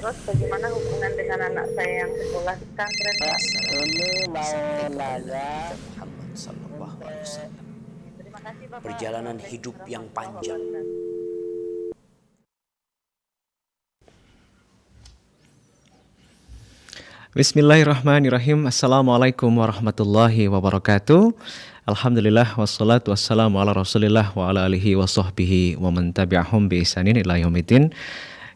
Terus bagaimana hubungan dengan anak saya yang sekolah di pesantren, Pak? Ini mau Kepada nanya, Nabi kita Muhammad sallallahu alaihi wasallam. Terima kasih, Bapak. Perjalanan hidup yang panjang. Bismillahirrahmanirrahim. Assalamualaikum warahmatullahi wabarakatuh. Alhamdulillah wassalatu wassalamu ala rasulillah wa ala alihi wa sahbihi wa man tabi'ahum bi ihsanin ila yaumiddin.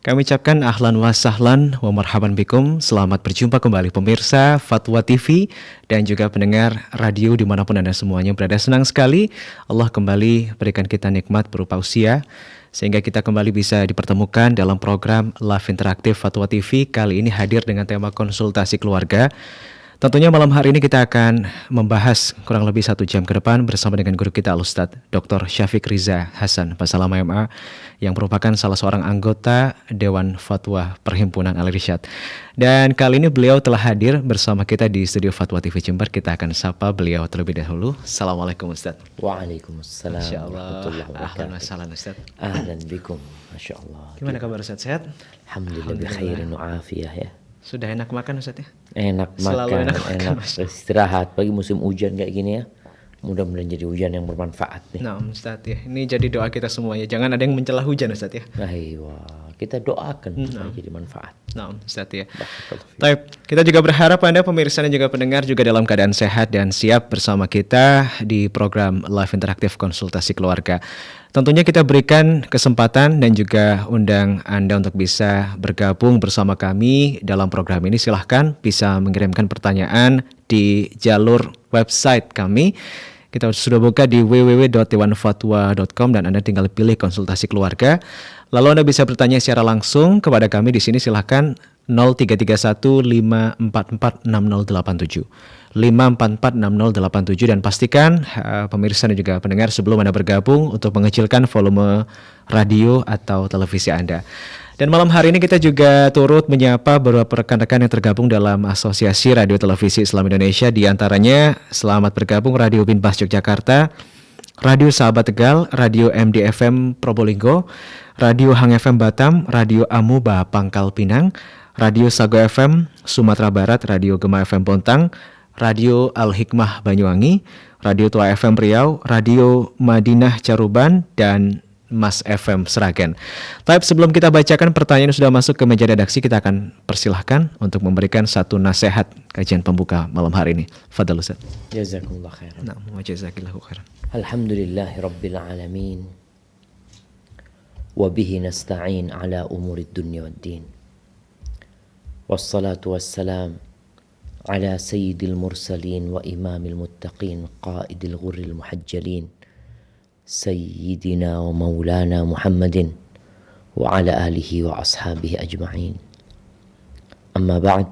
Kami ucapkan ahlan wa sahlan wa marhaban bikum. Selamat berjumpa kembali pemirsa Fatwa TV dan juga pendengar radio dimanapun Anda semuanya berada. Senang sekali Allah kembali berikan kita nikmat berupa usia sehingga kita kembali bisa dipertemukan dalam program Live Interaktif Fatwa TV. Kali ini hadir dengan tema konsultasi keluarga. Tentunya malam hari ini kita akan membahas kurang lebih 1 jam ke depan bersama dengan guru kita Al-Ustadz Dr. Syafiq Riza Hasan Basalam MA yang merupakan salah seorang anggota Dewan Fatwa Perhimpunan Al-Irsyad. Dan kali ini beliau telah hadir bersama kita di studio Fatwa TV Jember. Kita akan sapa beliau terlebih dahulu. Assalamualaikum Ustadz. Waalaikumsalam warahmatullahi wabarakatuh. Ahlan wa sahlan Ustadz. Ahlan bikum, Masya Allah. Gimana kabar Ustadz, sehat? Alhamdulillah bikhairin wa afiyah ya. Sudah enak makan Ustadz ya? Enak Selalu makan, enak enak istirahat. Pagi musim hujan kayak gini ya. Mudah-mudahan jadi hujan yang bermanfaat nih. Nah Ustadz ya, ini jadi doa kita semuanya. Jangan ada yang mencela hujan Ustadz ya. Aywa, kita doakan supaya jadi manfaat. Nah Ustadz ya. Baik, kita juga berharap Anda pemirsa dan juga pendengar juga dalam keadaan sehat dan siap bersama kita di program Live Interaktif Konsultasi Keluarga. Tentunya kita berikan kesempatan dan juga undang Anda untuk bisa bergabung bersama kami dalam program ini. Silahkan bisa mengirimkan pertanyaan di jalur website kami. Kita sudah buka di www.dewanfatwa.com dan Anda tinggal pilih konsultasi keluarga. Lalu Anda bisa bertanya secara langsung kepada kami di sini. Silahkan 0331544687. 5446087 dan pastikan pemirsa dan juga pendengar sebelum Anda bergabung untuk mengecilkan volume radio atau televisi Anda. Dan malam hari ini kita juga turut menyapa beberapa rekan-rekan yang tergabung dalam Asosiasi Radio Televisi Islam Indonesia. Di antaranya selamat bergabung Radio Binbas Yogyakarta, Radio Sahabat Tegal, Radio MDFM Probolinggo, Radio Hang FM Batam, Radio Amuba Pangkal Pinang, Radio Sago FM Sumatera Barat, Radio Gema FM Bontang, Radio Al-Hikmah Banyuwangi, Radio Tua FM Riau, Radio Madinah Caruban, dan Mas FM Seragen. Tapi sebelum kita bacakan pertanyaan yang sudah masuk ke meja redaksi, kita akan persilahkan untuk memberikan satu nasihat kajian pembuka malam hari ini. Fadal Ustaz. Jazakumullah khairan. Nah, wa jazakillahu khairan. Alhamdulillahi rabbil alamin. Wa bihi nasta'in ala umurid dunya waddin. Wassalatu wassalam ala sayyidil mursalin wa imamil muttaqin qaidil ghurril muhajjalin sayyidina wa maulana Muhammadin wa ala alihi wa ashabihi ajma'in. Amma ba'd,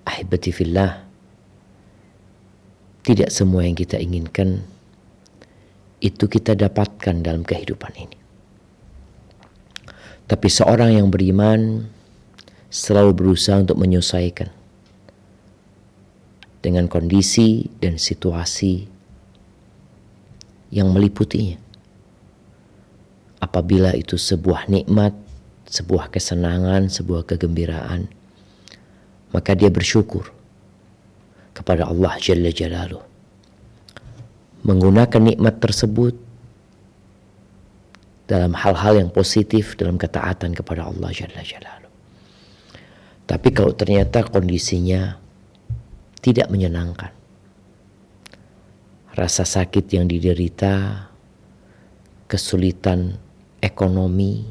ahibati fillah. Tidak semua yang kita inginkan itu kita dapatkan dalam kehidupan ini. Tapi seorang yang beriman selalu berusaha untuk menyesuaikan dengan kondisi dan situasi yang meliputinya. Apabila itu sebuah nikmat, sebuah kesenangan, sebuah kegembiraan, maka dia bersyukur kepada Allah Jalla Jalaluh. Menggunakan nikmat tersebut dalam hal-hal yang positif, dalam ketaatan kepada Allah Jalla Jalaluh. Tapi kalau ternyata kondisinya tidak menyenangkan, rasa sakit yang diderita, kesulitan ekonomi,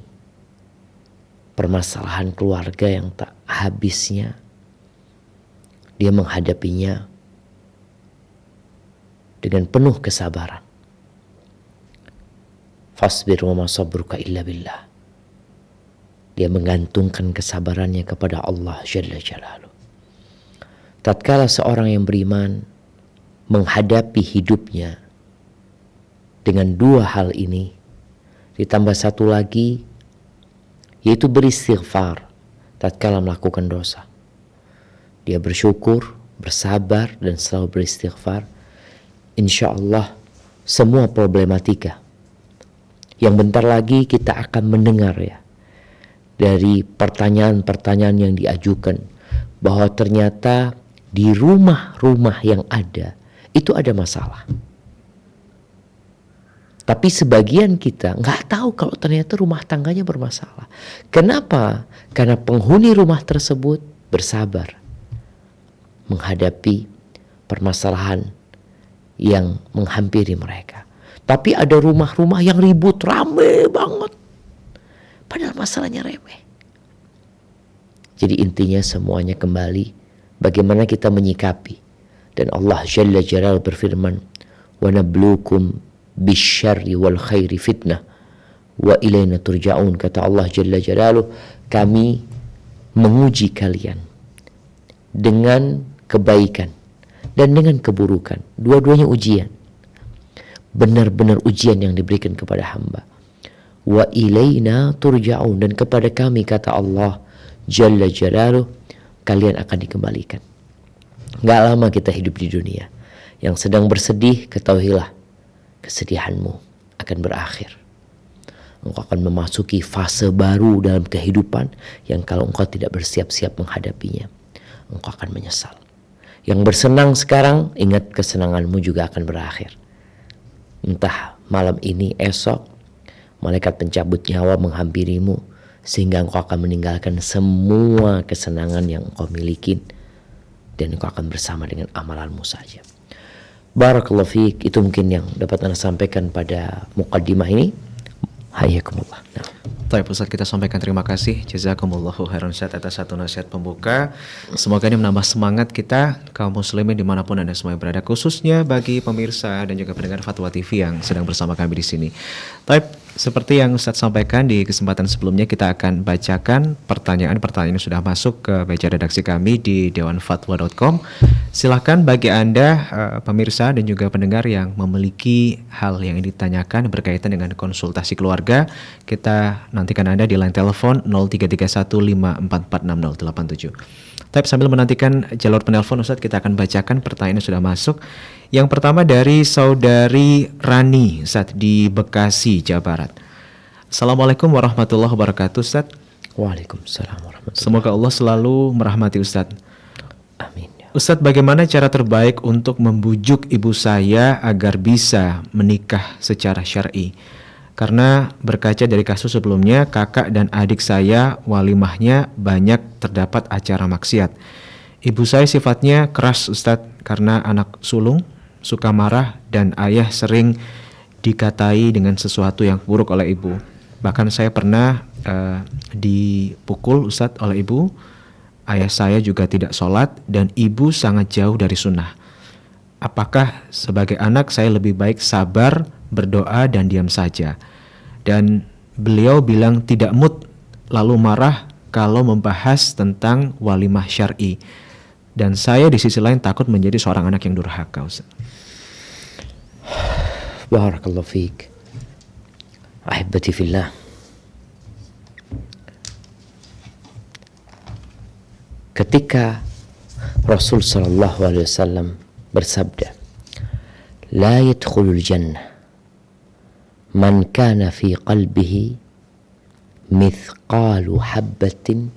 permasalahan keluarga yang tak habisnya, dia menghadapinya dengan penuh kesabaran. Fasbir wa ma sabruka illa billah. Dia menggantungkan kesabarannya kepada Allah Jalla Jalaluh. Tatkala seorang yang beriman menghadapi hidupnya dengan dua hal ini, ditambah satu lagi, yaitu beristighfar tatkala melakukan dosa. Dia bersyukur, bersabar, dan selalu beristighfar. Insya Allah semua problematika yang bentar lagi kita akan mendengar ya, dari pertanyaan-pertanyaan yang diajukan, bahwa ternyata di rumah-rumah yang ada itu ada masalah. Tapi sebagian kita nggak tahu kalau ternyata rumah tangganya bermasalah. Kenapa? Karena penghuni rumah tersebut bersabar menghadapi permasalahan yang menghampiri mereka. Tapi ada rumah-rumah yang ribut, rame banget, padahal masalahnya remeh. Jadi intinya semuanya kembali bagaimana kita menyikapi. Dan Allah Jalla Jalaluhu berfirman, wa nabluukum bisyarri wal khairi fitnah wa ilaina turja'un. Kata Allah Jalla Jalaluhu, kami menguji kalian dengan kebaikan dan dengan keburukan. Dua-duanya ujian. Benar-benar ujian yang diberikan kepada hamba. Wa ilaina turja'un, dan kepada kami, kata Allah Jalla Jalaluhu, kalian akan dikembalikan. Gak lama kita hidup di dunia. Yang sedang bersedih, ketahuilah kesedihanmu akan berakhir. Engkau akan memasuki fase baru dalam kehidupan yang kalau engkau tidak bersiap-siap menghadapinya, engkau akan menyesal. Yang bersenang sekarang, ingat kesenanganmu juga akan berakhir. Entah malam ini, esok, malaikat pencabut nyawa menghampirimu, sehingga engkau akan meninggalkan semua kesenangan yang engkau miliki, dan engkau akan bersama dengan amalanmu saja. Barakallahu fiik. Itu mungkin yang dapat Anda sampaikan pada muqaddimah ini. Hayakumullah. Nah. Baik Ustaz, kita sampaikan terima kasih. Jazakumullahu khairan Ustaz atas satu nasihat pembuka. Semoga ini menambah semangat kita kaum muslimin dimanapun Anda semua berada, khususnya bagi pemirsa dan juga pendengar Fatwa TV yang sedang bersama kami di sini. Baik, seperti yang Ustaz sampaikan di kesempatan sebelumnya, kita akan bacakan pertanyaan-pertanyaan yang sudah masuk ke meja redaksi kami di dewanfatwa.com. Silahkan bagi Anda pemirsa dan juga pendengar yang memiliki hal yang ditanyakan berkaitan dengan konsultasi keluarga, kita nantikan Anda di line telepon 033154460087. Tapi sambil menantikan jalur penelpon Ustadz, kita akan bacakan pertanyaan yang sudah masuk. Yang pertama dari saudari Rani Ustadz di Bekasi, Jawa Barat. Assalamualaikum warahmatullahi wabarakatuh Ustadz. Waalaikumsalam warahmatullahi wabarakatuh. Semoga Allah selalu merahmati Ustadz. Amin. Ustadz, bagaimana cara terbaik untuk membujuk ibu saya agar bisa menikah secara syar'i? Karena berkaca dari kasus sebelumnya, kakak dan adik saya walimahnya banyak terdapat acara maksiat. Ibu saya sifatnya keras Ustadz, karena anak sulung, suka marah, dan ayah sering dikatai dengan sesuatu yang buruk oleh ibu. Bahkan saya pernah dipukul Ustadz oleh ibu. Ayah saya juga tidak sholat, dan ibu sangat jauh dari sunnah. Apakah sebagai anak saya lebih baik sabar, berdoa, dan diam saja? Dan beliau bilang tidak mood, lalu marah kalau membahas tentang walimah syar'i. Dan saya di sisi lain takut menjadi seorang anak yang durhaka, Ustaz. Barakallahu fiik. Ahibati fillah. Ketika Rasul sallallahu alaihi wasallam bersabda, "La yadkhulul jannah man kana fi qalbihi mithqalu habbatin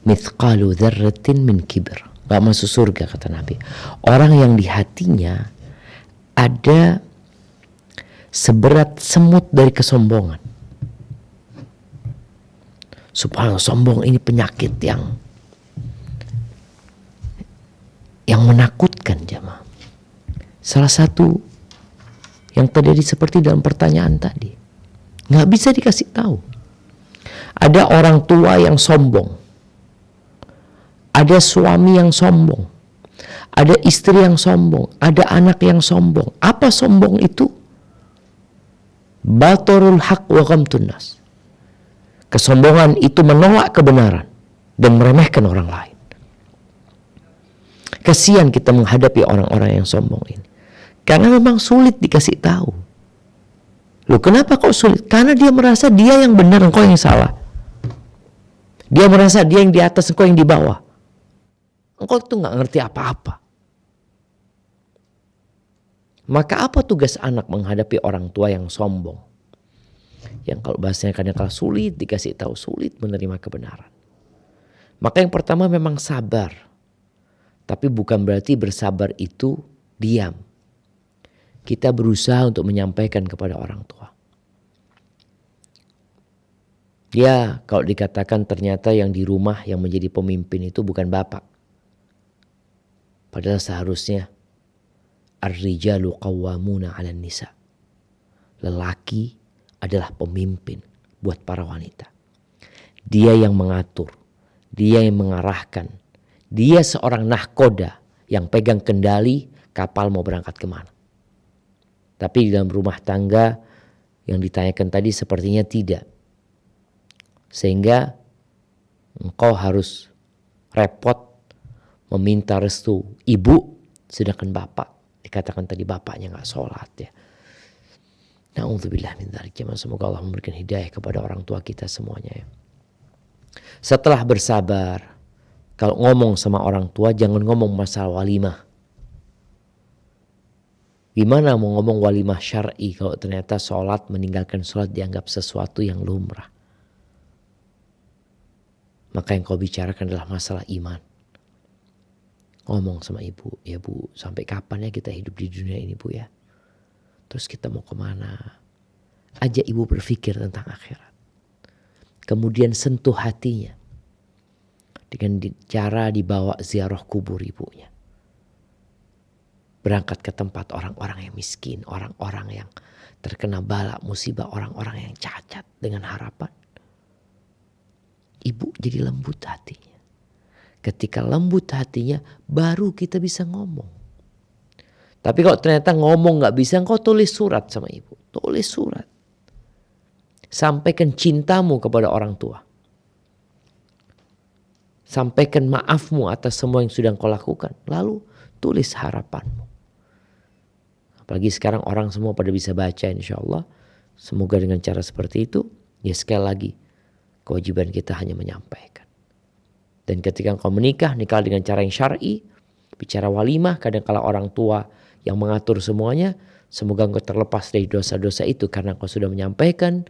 mithqalu dzarratin min kibr." Gak masuk surga, kata Nabi, orang yang di hatinya ada seberat semut dari kesombongan. Subhanallah, sombong ini penyakit yang menakutkan jamaah. Salah satu yang terjadi seperti dalam pertanyaan tadi, nggak bisa dikasih tahu. Ada orang tua yang sombong, ada suami yang sombong, ada istri yang sombong, ada anak yang sombong. Apa sombong itu? Batorul haq wa ghamtun nas. Kesombongan itu menolak kebenaran dan meremehkan orang lain. Kasihan kita menghadapi orang-orang yang sombong ini, karena memang sulit dikasih tahu. Loh, kenapa kok sulit? Karena dia merasa dia yang benar, engkau yang salah. Dia merasa dia yang di atas, engkau yang di bawah. Engkau tuh nggak ngerti apa-apa. Maka apa tugas anak menghadapi orang tua yang sombong? Yang kalau bahasanya kadang-kala sulit dikasih tahu, sulit menerima kebenaran. Maka yang pertama memang sabar. Tapi bukan berarti bersabar itu diam. Kita berusaha untuk menyampaikan kepada orang tua. Ya, kalau dikatakan ternyata yang di rumah yang menjadi pemimpin itu bukan bapak. Padahal seharusnya ar-rijalu qawwamuna 'alan nisa. Lelaki adalah pemimpin buat para wanita. Dia yang mengatur, dia yang mengarahkan. Dia seorang nahkoda yang pegang kendali kapal mau berangkat kemana. Tapi di dalam rumah tangga yang ditanyakan tadi sepertinya tidak. Sehingga engkau harus repot meminta restu ibu, sedangkan bapak, dikatakan tadi bapaknya gak sholat ya. Na'udzubillah min dzalik. Semoga Allah memberikan hidayah kepada orang tua kita semuanya ya. Setelah bersabar, kalau ngomong sama orang tua jangan ngomong masalah walimah. Gimana mau ngomong walimah syar'i kalau ternyata sholat, meninggalkan sholat dianggap sesuatu yang lumrah. Maka yang kau bicarakan adalah masalah iman. Ngomong sama ibu, ya bu, sampai kapan ya kita hidup di dunia ini bu ya? Terus kita mau kemana? Ajak ibu berpikir tentang akhirat. Kemudian sentuh hatinya dengan cara dibawa ziarah kubur ibunya. Berangkat ke tempat orang-orang yang miskin, orang-orang yang terkena bala, musibah, orang-orang yang cacat dengan harapan. Ibu jadi lembut hatinya. Ketika lembut hatinya, baru kita bisa ngomong. Tapi kalau ternyata ngomong gak bisa, engkau tulis surat sama ibu. Tulis surat. Sampaikan cintamu kepada orang tua. Sampaikan maafmu atas semua yang sudah engkau lakukan. Lalu tulis harapanmu. Apalagi sekarang orang semua pada bisa baca insya Allah. Semoga dengan cara seperti itu, ya sekali lagi, kewajiban kita hanya menyampaikan. Dan ketika engkau menikah, nikah dengan cara yang syar'i, bicara walimah, kadang-kala orang tua yang mengatur semuanya, semoga engkau terlepas dari dosa-dosa itu karena engkau sudah menyampaikan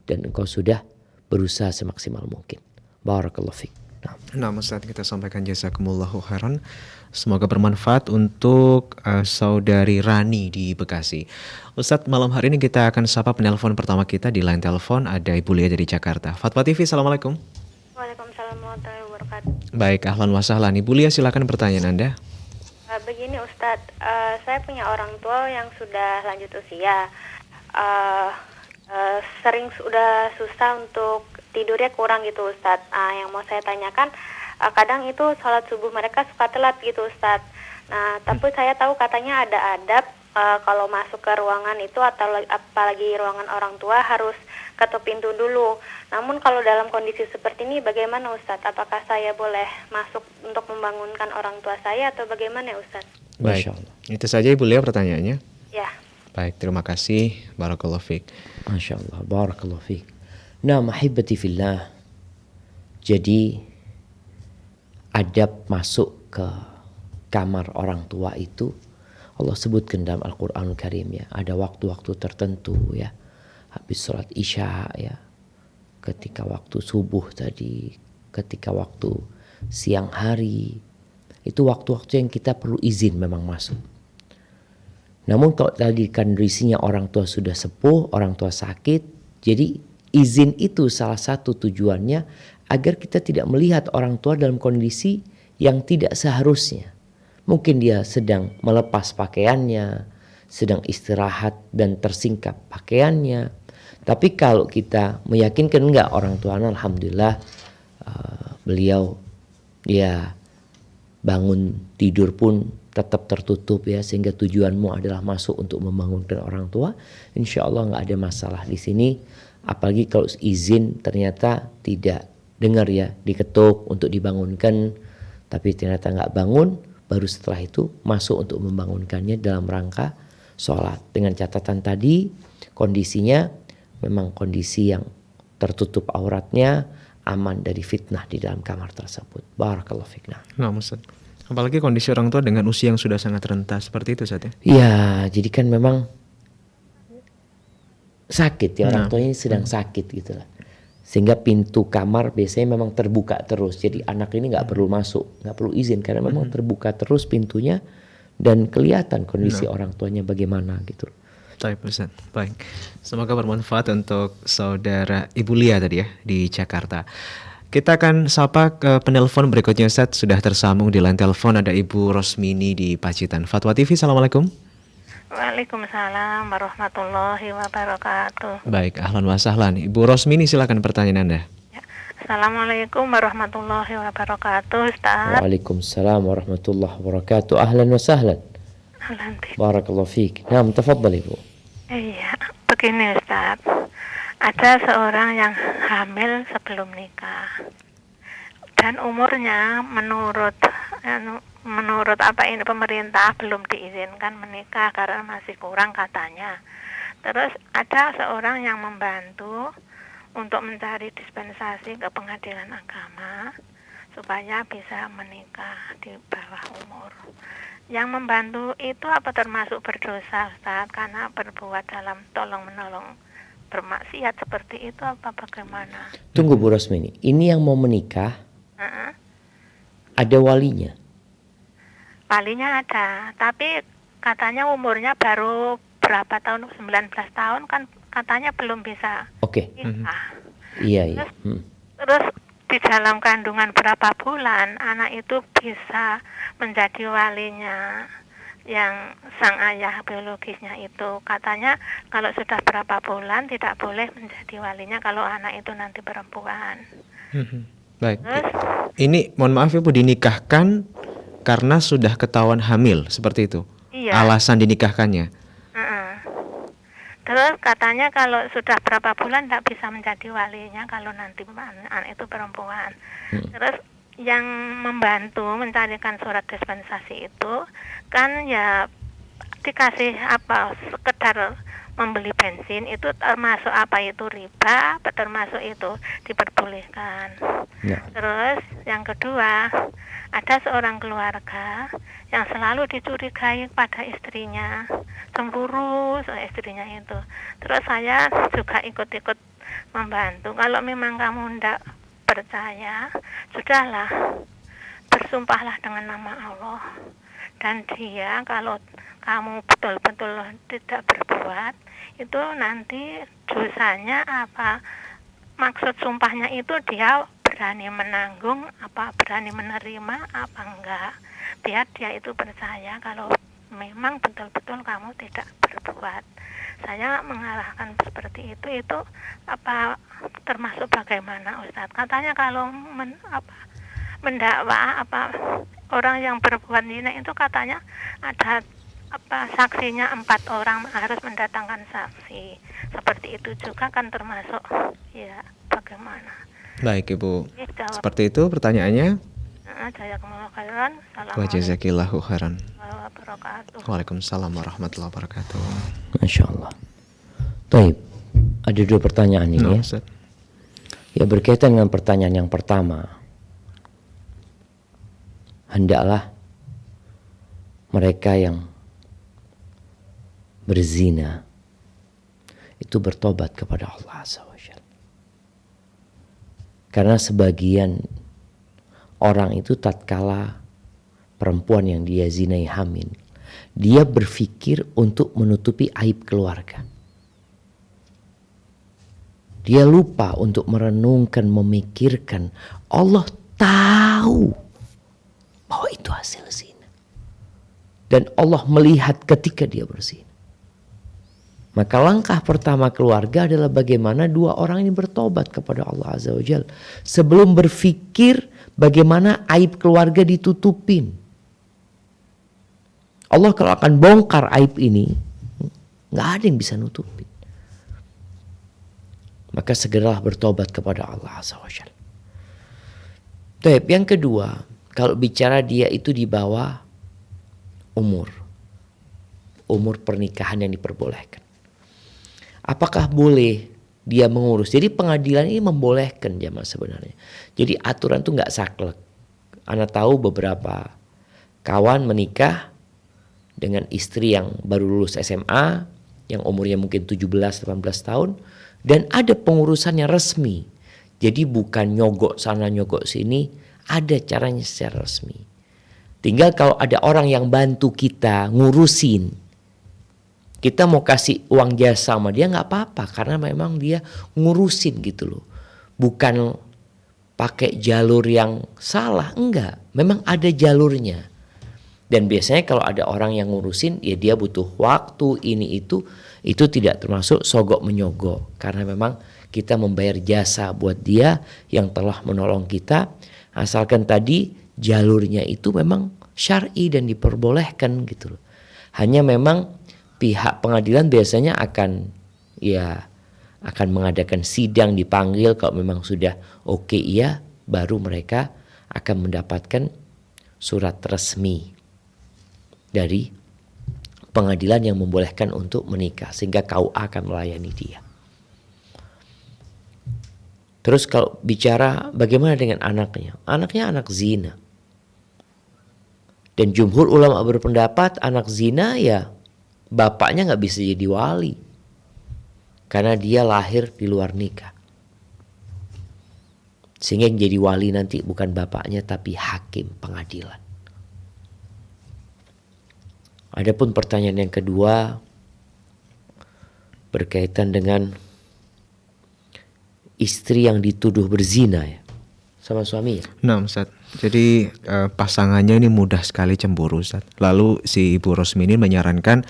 dan engkau sudah berusaha semaksimal mungkin. Barakallahu fiik. Nah, Ustaz, kita sampaikan jazakumullahu khairan. Semoga bermanfaat untuk saudari Rani di Bekasi. Ustaz, malam hari ini kita akan sapa penelpon pertama kita di line telepon. Ada Ibu Lia dari Jakarta. Fatwa TV, Assalamualaikum. Waalaikumsalam warahmatullahi wabarakatuh. Baik, ahlan wa sahlan. Ibu Lia, silakan pertanyaan Anda. Begini Ustadz, saya punya orang tua yang sudah lanjut usia. Sering sudah susah untuk tidurnya kurang gitu Ustadz. Yang mau saya tanyakan, kadang itu sholat subuh mereka suka telat gitu Ustadz. Nah, tapi saya tahu katanya ada adab kalau masuk ke ruangan itu atau apalagi ruangan orang tua harus ketuk pintu dulu. Namun kalau dalam kondisi seperti ini bagaimana Ustadz? Apakah saya boleh masuk untuk membangunkan orang tua saya atau bagaimana Ustadz? Baik, itu saja Ibu Lia pertanyaannya. Ya. Baik, terima kasih. Barakallahu fiik. Masya Allah, barakallahu fiik. Nah, mahibati fillah. Jadi adab masuk ke kamar orang tua itu Allah sebutkan dalam Al-Quranul Karim ya. Ada waktu-waktu tertentu ya. Habis sholat isya ya. Ketika waktu subuh tadi. Ketika waktu siang hari. Itu waktu-waktu yang kita perlu izin memang masuk. Namun kalau tadi kondisinya orang tua sudah sepuh, orang tua sakit. Jadi izin itu salah satu tujuannya agar kita tidak melihat orang tua dalam kondisi yang tidak seharusnya. Mungkin dia sedang melepas pakaiannya, sedang istirahat dan tersingkap pakaiannya. Tapi kalau kita meyakinkan enggak orang tua, alhamdulillah beliau ya bangun tidur pun tetap tertutup ya, sehingga tujuanmu adalah masuk untuk membangunkan orang tua, insya Allah nggak ada masalah di sini. Apalagi kalau izin ternyata tidak dengar ya, diketuk untuk dibangunkan, tapi ternyata nggak bangun, baru setelah itu masuk untuk membangunkannya dalam rangka sholat. Dengan catatan tadi kondisinya memang kondisi yang tertutup auratnya, aman dari fitnah di dalam kamar tersebut. Barakallahu fiik. Nah, Ustaz. Apalagi kondisi orang tua dengan usia yang sudah sangat renta seperti itu Ustaz ya? Ya, jadi kan memang sakit ya, orang tuanya sedang sakit gitu lah. Sehingga pintu kamar biasanya memang terbuka terus. Jadi anak ini nggak perlu masuk, nggak perlu izin karena memang terbuka terus pintunya dan kelihatan kondisi orang tuanya bagaimana gitu. Baik Ustaz, baik. Semoga bermanfaat untuk saudara Ibu Lia tadi ya di Jakarta. Kita akan sapa ke penelpon berikutnya Ustaz. Sudah tersambung di line telepon ada Ibu Rosmini di Pacitan. Fatwa TV, Assalamualaikum. Waalaikumsalam warahmatullahi wabarakatuh. Baik, ahlan wa sahlan. Ibu Rosmini silakan pertanyaan Anda. Ya. Assalamualaikum warahmatullahi wabarakatuh, Ustaz. Waalaikumsalam warahmatullahi wabarakatuh. Ahlan wa sahlan. Alhamdulillah. Barakallahu fiik. Naam, tafadhal Ibu. Iya, begini Ustaz. Ada seorang yang hamil sebelum nikah. Dan umurnya menurut apa ini pemerintah belum diizinkan menikah karena masih kurang katanya. Terus ada seorang yang membantu untuk mencari dispensasi ke pengadilan agama supaya bisa menikah di bawah umur. Yang membantu itu apa termasuk berdosa Ustaz karena berbuat dalam tolong menolong bermaksiat seperti itu apa bagaimana? Tunggu Bu Rosmini, ini yang mau menikah ada walinya? Walinya ada, tapi katanya umurnya baru berapa tahun, 19 tahun kan katanya belum bisa Oke. nikah. Iya. Terus di dalam kandungan berapa bulan anak itu bisa menjadi walinya yang sang ayah biologisnya itu. Katanya kalau sudah berapa bulan tidak boleh menjadi walinya kalau anak itu nanti perempuan. Baik. Ini mohon maaf Ibu, dinikahkan karena sudah ketahuan hamil seperti itu. Iya. Alasan dinikahkannya. Terus katanya kalau sudah berapa bulan tidak bisa menjadi walinya kalau nanti anak itu perempuan. Terus yang membantu mencarikan surat dispensasi itu kan ya dikasih apa sekedar membeli bensin itu termasuk apa itu riba, termasuk itu diperbolehkan. Ya. Terus yang kedua ada seorang keluarga yang selalu dicurigai pada istrinya, cemburu soal istrinya itu. Terus saya juga ikut-ikut membantu. Kalau memang kamu tidak percaya, sudahlah bersumpahlah dengan nama Allah. Dan dia kalau kamu betul-betul tidak berbuat, itu nanti dosanya apa, maksud sumpahnya itu dia berani menanggung, apa berani menerima, apa enggak. Biar dia itu percaya kalau memang betul-betul kamu tidak berbuat. Saya mengarahkan seperti itu apa termasuk bagaimana Ustadz? Katanya kalau mendakwa apa orang yang berbuat zina itu katanya ada apa saksinya 4 orang harus mendatangkan saksi. Seperti itu juga kan termasuk ya bagaimana? Baik Ibu. Seperti itu pertanyaannya. Jazakumullah khairan. Wa jazakillahu khairan. Wabarakatuh. Waalaikumsalam warahmatullahi wabarakatuh. Masya Allah. Baik, ada 2 pertanyaan ini ya. Ustaz. Ya berkaitan dengan pertanyaan yang pertama. Hendaklah mereka yang berzina itu bertobat kepada Allah Azza wa Jalla. Karena sebagian orang itu tatkala perempuan yang dia zinai hamil, dia berpikir untuk menutupi aib keluarga. Dia lupa untuk merenungkan, memikirkan Allah tahu bahwa itu hasil zina. Dan Allah melihat ketika dia berzina. Maka langkah pertama keluarga adalah bagaimana 2 orang ini bertobat kepada Allah Azza wa Jalla. Sebelum berpikir bagaimana aib keluarga ditutupin. Allah kalau akan bongkar aib ini, gak ada yang bisa nutupin. Maka segeralah bertobat kepada Allah Azza wa Jalla. Baik, yang kedua, kalau bicara dia itu di bawah umur pernikahan yang diperbolehkan. Apakah boleh dia mengurus? Jadi pengadilan ini membolehkan jamaah sebenarnya. Jadi aturan itu nggak saklek. Ana tahu beberapa kawan menikah dengan istri yang baru lulus SMA, yang umurnya mungkin 17-18 tahun, dan ada pengurusan yang resmi. Jadi bukan nyogok sana nyogok sini, ada caranya secara resmi. Tinggal kalau ada orang yang bantu kita ngurusin, kita mau kasih uang jasa sama dia nggak apa-apa, karena memang dia ngurusin gitu loh. Bukan pakai jalur yang salah, enggak. Memang ada jalurnya. Dan biasanya kalau ada orang yang ngurusin, ya dia butuh waktu ini itu tidak termasuk sogok menyogok. Karena memang kita membayar jasa buat dia yang telah menolong kita. Asalkan tadi jalurnya itu memang syar'i dan diperbolehkan gitu loh. Hanya memang pihak pengadilan biasanya akan mengadakan sidang, dipanggil kalau memang sudah oke iya, baru mereka akan mendapatkan surat resmi dari pengadilan yang membolehkan untuk menikah, sehingga KUA akan melayani dia. Terus kalau bicara bagaimana dengan anaknya anak zina. Dan jumhur ulama berpendapat anak zina ya bapaknya nggak bisa jadi wali karena dia lahir di luar nikah. Sehingga yang jadi wali nanti bukan bapaknya tapi hakim pengadilan. Adapun pertanyaan yang kedua berkaitan dengan istri yang dituduh berzina ya sama suami ya. Nah Ustaz, jadi pasangannya ini mudah sekali cemburu Ustaz. Lalu si Ibu Rosmini menyarankan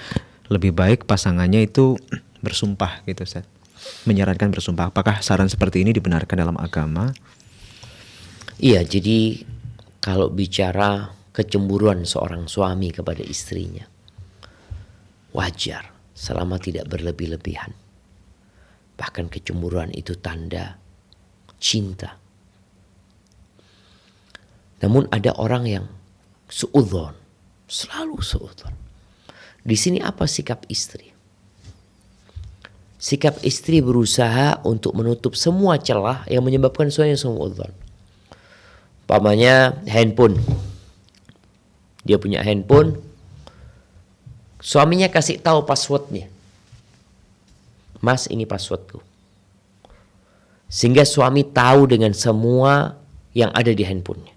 lebih baik pasangannya itu bersumpah gitu Ustaz. Menyarankan bersumpah. Apakah saran seperti ini dibenarkan dalam agama? Iya, jadi kalau bicara kecemburuan seorang suami kepada istrinya, wajar selama tidak berlebih-lebihan. Bahkan kecemburuan itu tanda cinta. Namun ada orang yang suudzon, selalu suudzon. Di sini apa sikap istri? Sikap istri berusaha untuk menutup semua celah yang menyebabkan suaminya suudzon. Umpamanya handphone. Dia punya handphone, suaminya kasih tahu passwordnya. Mas, ini passwordku. Sehingga suami tahu dengan semua yang ada di handphonenya.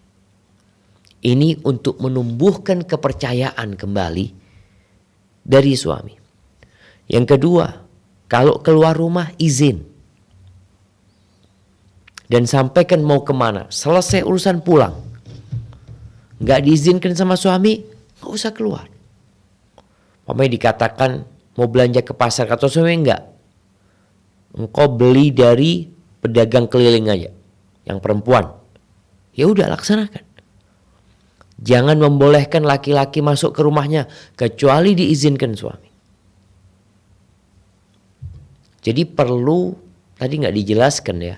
Ini untuk menumbuhkan kepercayaan kembali dari suami. Yang kedua, kalau keluar rumah izin. Dan sampaikan mau kemana. Selesai urusan pulang. Gak diizinkan sama suami, gak usah keluar. Umpamanya dikatakan mau belanja ke pasar, kata suami enggak. Engkau beli dari pedagang keliling aja, yang perempuan. Ya udah laksanakan. Jangan membolehkan laki-laki masuk ke rumahnya kecuali diizinkan suami. Jadi perlu, tadi nggak dijelaskan ya,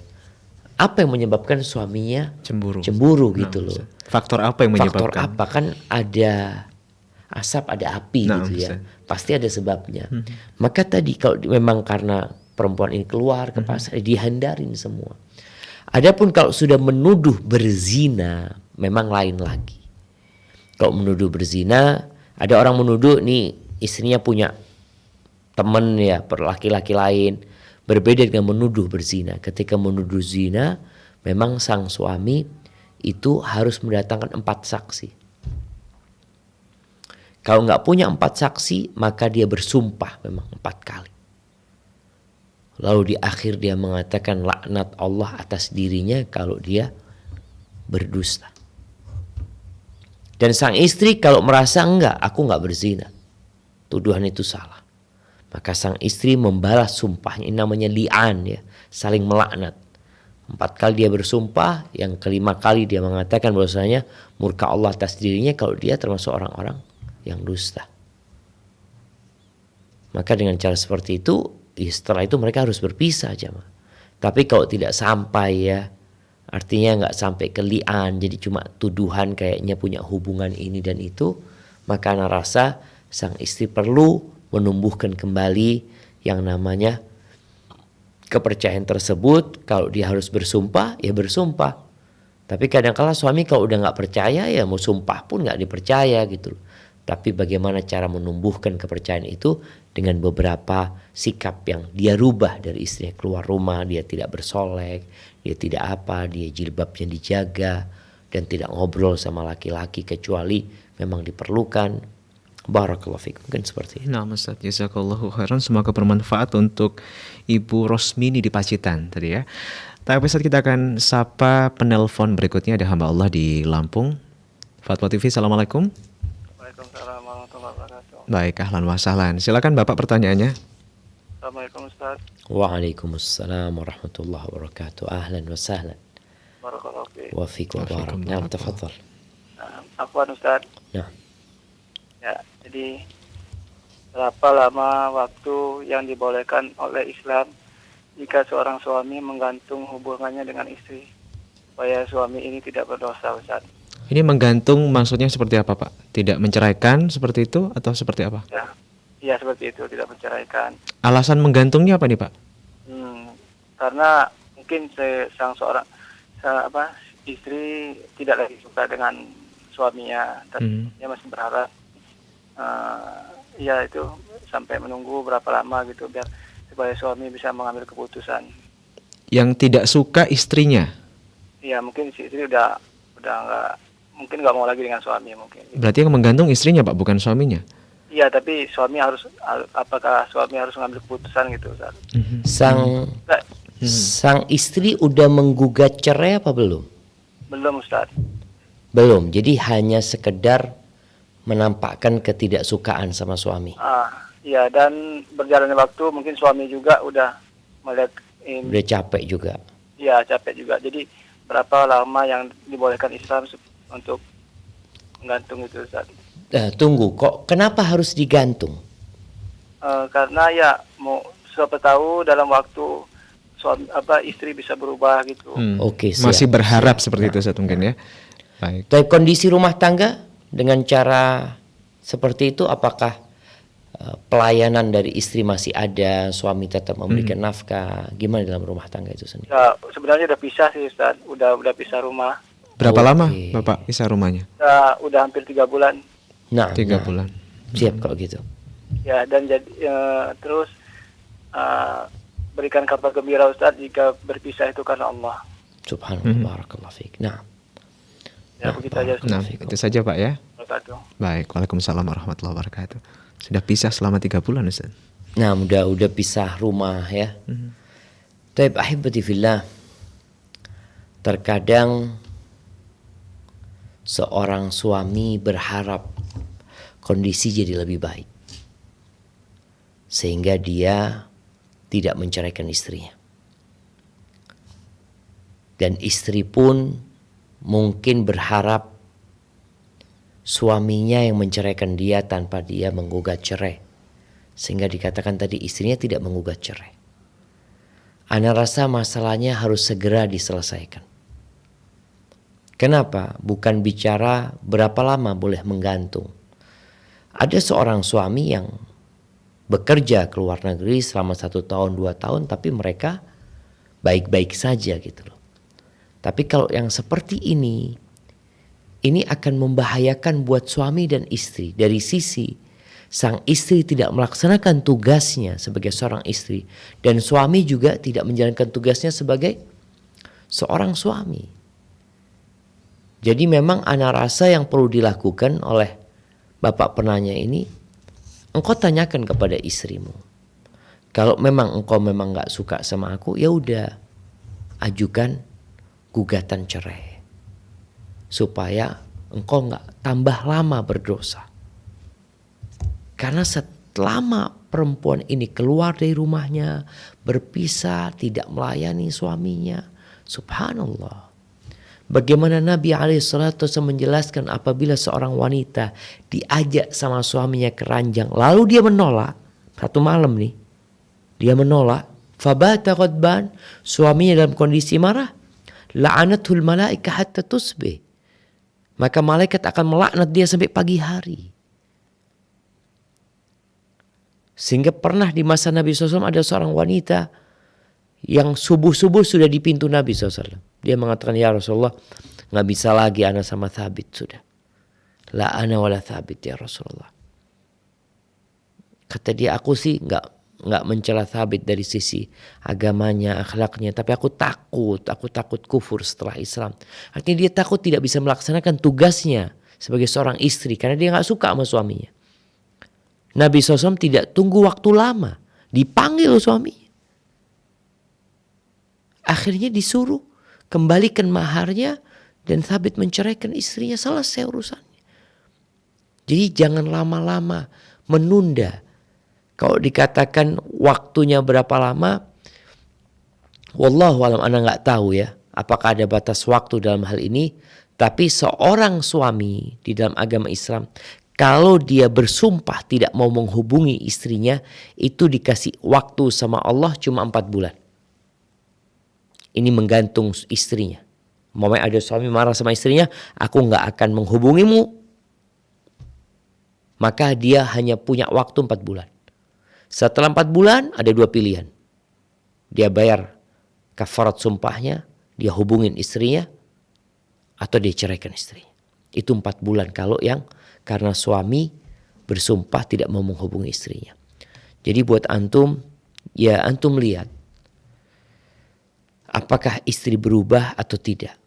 apa yang menyebabkan suaminya cemburu gitu loh. Faktor apa yang menyebabkan? Faktor apa, kan ada asap, ada api gitu ya. Pasti ada sebabnya. Maka tadi kalau memang karena perempuan ini keluar ke pasar, dihindarin semua. Adapun kalau sudah menuduh berzina, memang lain lagi. Kalau menuduh berzina, ada orang menuduh nih istrinya punya teman ya, laki-laki lain. Berbeda dengan menuduh berzina. Ketika menuduh zina, memang sang suami itu harus mendatangkan 4 saksi. Kalau nggak punya 4 saksi, maka dia bersumpah memang 4 kali. Lalu di akhir dia mengatakan laknat Allah atas dirinya kalau dia berdusta. Dan sang istri kalau merasa enggak, aku enggak berzina, tuduhan itu salah, maka sang istri membalas sumpahnya. Ini namanya li'an ya, saling melaknat. 4 kali dia bersumpah, yang kelima kali dia mengatakan bahwasanya murka Allah atas dirinya kalau dia termasuk orang-orang yang dusta. Maka dengan cara seperti itu, setelah itu mereka harus berpisah jemaah. Tapi kalau tidak sampai ya, artinya nggak sampai ke li'an, jadi cuma tuduhan kayaknya punya hubungan ini dan itu, maka ana rasa sang istri perlu menumbuhkan kembali yang namanya kepercayaan tersebut. Kalau dia harus bersumpah, ya bersumpah. Tapi kadang-kala suami kalau udah nggak percaya, ya mau sumpah pun nggak dipercaya gitu. Tapi bagaimana cara menumbuhkan kepercayaan itu dengan beberapa sikap yang dia rubah dari istrinya. Keluar rumah dia tidak bersolek, dia tidak apa, dia jilbabnya dijaga, dan tidak ngobrol sama laki-laki kecuali memang diperlukan. Barakallahu fikum, mungkin seperti itu. Nah, Ustaz, jazakallahu khairan. Semoga bermanfaat untuk Ibu Rosmini di Pacitan tadi ya. Tapi Ustaz, kita akan sapa penelpon berikutnya. Ada hamba Allah di Lampung. Fatwa TV, Assalamualaikum. Waalaikumsalam warahmatullahi wabarakatuh. Baik, ahlan wa sahlan. Silakan Bapak pertanyaannya. Assalamualaikum Ustaz. Waalaikumsalam warahmatullahi wabarakatuh. Ahlan wa sahlan. Barakallahu fiik. Wa fiik wa barak. Naam, tafadhal. Afwan Ustaz. Nah. Ya, jadi berapa lama waktu yang dibolehkan oleh Islam jika seorang suami menggantung hubungannya dengan istri supaya suami ini tidak berdosa, Ustaz? Ini menggantung maksudnya seperti apa, Pak? Tidak menceraikan seperti itu atau seperti apa? Ya, iya seperti itu, tidak menceraikan. Alasan menggantungnya apa nih, Pak? Karena mungkin istri tidak lagi suka dengan suaminya, dan dia masih berharap ya itu sampai menunggu berapa lama gitu biar supaya suami bisa mengambil keputusan. Yang tidak suka istrinya? Iya, mungkin si istri udah nggak mau lagi dengan suami mungkin. Berarti yang menggantung istrinya, Pak, bukan suaminya? Iya, tapi apakah suami harus mengambil keputusan gitu, Ustaz? Sang istri udah menggugat cerai apa belum? Belum, Ustaz. Belum. Jadi hanya sekedar menampakkan ketidaksukaan sama suami. Iya, dan berjalannya waktu mungkin suami juga udah melihat ini. Udah capek juga. Iya, capek juga. Jadi berapa lama yang dibolehkan Islam untuk menggantung itu, Ustaz? Tunggu, kok kenapa harus digantung? Karena ya siapa tahu dalam waktu istri bisa berubah gitu. Oke, siap. Masih berharap seperti itu, Ustaz, mungkin ya. Baik. Tapi kondisi rumah tangga dengan cara seperti itu, apakah pelayanan dari istri masih ada, suami tetap memberikan nafkah? Gimana dalam rumah tangga itu sendiri? Ya, sebenarnya udah pisah sih, Ustaz. Udah pisah rumah. Berapa lama Bapak pisah rumahnya? Udah hampir 3 bulan. Nah, 3 bulan. Siap kalau gitu. Ya, dan terus berikan kabar gembira, Ustaz, jika berpisah itu karena Allah. Subhanallah, barakallahu fiik. Nah. Ya, begitu aja. Nah, itu saja, Pak ya. Baik, waalaikumsalam warahmatullahi wabarakatuh. Sudah pisah selama 3 bulan, Ustaz. Nah, udah pisah rumah ya. Taib ahibati fillah. Terkadang seorang suami berharap kondisi jadi lebih baik, sehingga dia tidak menceraikan istrinya. Dan istri pun mungkin berharap suaminya yang menceraikan dia tanpa dia menggugat cerai. Sehingga dikatakan tadi istrinya tidak menggugat cerai. Ana rasa masalahnya harus segera diselesaikan. Kenapa? Bukan bicara berapa lama boleh menggantung. Ada seorang suami yang bekerja ke luar negeri selama 1 tahun, 2 tahun, tapi mereka baik-baik saja gitu loh. Tapi kalau yang seperti ini akan membahayakan buat suami dan istri. Dari sisi sang istri tidak melaksanakan tugasnya sebagai seorang istri, dan suami juga tidak menjalankan tugasnya sebagai seorang suami. Jadi memang ana rasa yang perlu dilakukan oleh bapak penanya ini, engkau tanyakan kepada istrimu. Kalau memang engkau memang gak suka sama aku, ya udah ajukan gugatan cerai. Supaya engkau gak tambah lama berdosa. Karena selama perempuan ini keluar dari rumahnya, berpisah, tidak melayani suaminya, subhanallah. Bagaimana Nabi SAW menjelaskan apabila seorang wanita diajak sama suaminya ke ranjang, lalu dia menolak, satu malam nih, dia menolak, fabata ghadban, suaminya dalam kondisi marah, la'anatul malaika hatta tusbih, maka malaikat akan melaknat dia sampai pagi hari. Sehingga pernah di masa Nabi SAW ada seorang wanita yang subuh-subuh sudah di pintu Nabi SAW. Dia mengatakan, ya Rasulullah, gak bisa lagi anak sama Thabit sudah. La ana wala Thabit ya Rasulullah. Kata dia, aku sih nggak mencela Thabit dari sisi agamanya, akhlaknya, tapi aku takut kufur setelah Islam. Artinya dia takut tidak bisa melaksanakan tugasnya sebagai seorang istri karena dia nggak suka sama suaminya. Nabi SAW tidak tunggu waktu lama, dipanggil suaminya. Akhirnya disuruh kembalikan maharnya dan Thabit menceraikan istrinya, selesai urusannya. Jadi jangan lama-lama menunda. Kalau dikatakan waktunya berapa lama, wallahu alam, ana nggak tahu ya. Apakah ada batas waktu dalam hal ini? Tapi seorang suami di dalam agama Islam, kalau dia bersumpah tidak mau menghubungi istrinya, itu dikasih waktu sama Allah cuma 4 bulan. Ini menggantung istrinya. Umpamanya ada suami marah sama istrinya, aku nggak akan menghubungimu. Maka dia hanya punya waktu 4 bulan. Setelah 4 bulan ada 2 pilihan. Dia bayar kafarat sumpahnya, dia hubungin istrinya, atau dia ceraikan istrinya. Itu 4 bulan kalau yang karena suami bersumpah tidak mau menghubungi istrinya. Jadi buat antum, ya antum lihat apakah istri berubah atau tidak.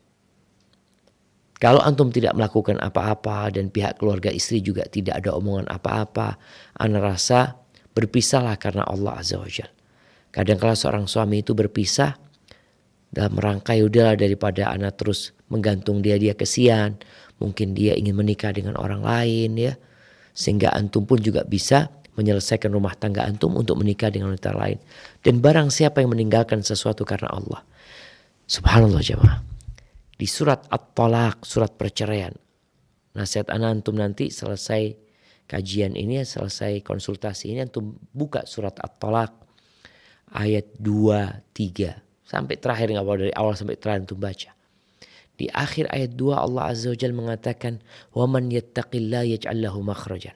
Kalau antum tidak melakukan apa-apa dan pihak keluarga istri juga tidak ada omongan apa-apa, ana rasa berpisahlah karena Allah Azza wa Jalla. Kadang kala seorang suami itu berpisah dalam rangka udahlah daripada ana terus menggantung dia kesian, mungkin dia ingin menikah dengan orang lain ya. Sehingga antum pun juga bisa menyelesaikan rumah tangga antum untuk menikah dengan wanita lain. Dan barang siapa yang meninggalkan sesuatu karena Allah, subhanallah jemaah. Di surat At-Talaq, surat perceraian. Nasihat antum nanti selesai kajian ini, selesai konsultasi ini, antum buka surat At-Talaq ayat 2, 3 sampai terakhir, nggak apa dari awal sampai terakhir antum baca. Di akhir ayat 2 Allah Azza wa Jalla mengatakan, "Wa man yattaqillaha yaj'al lahu makhrajan."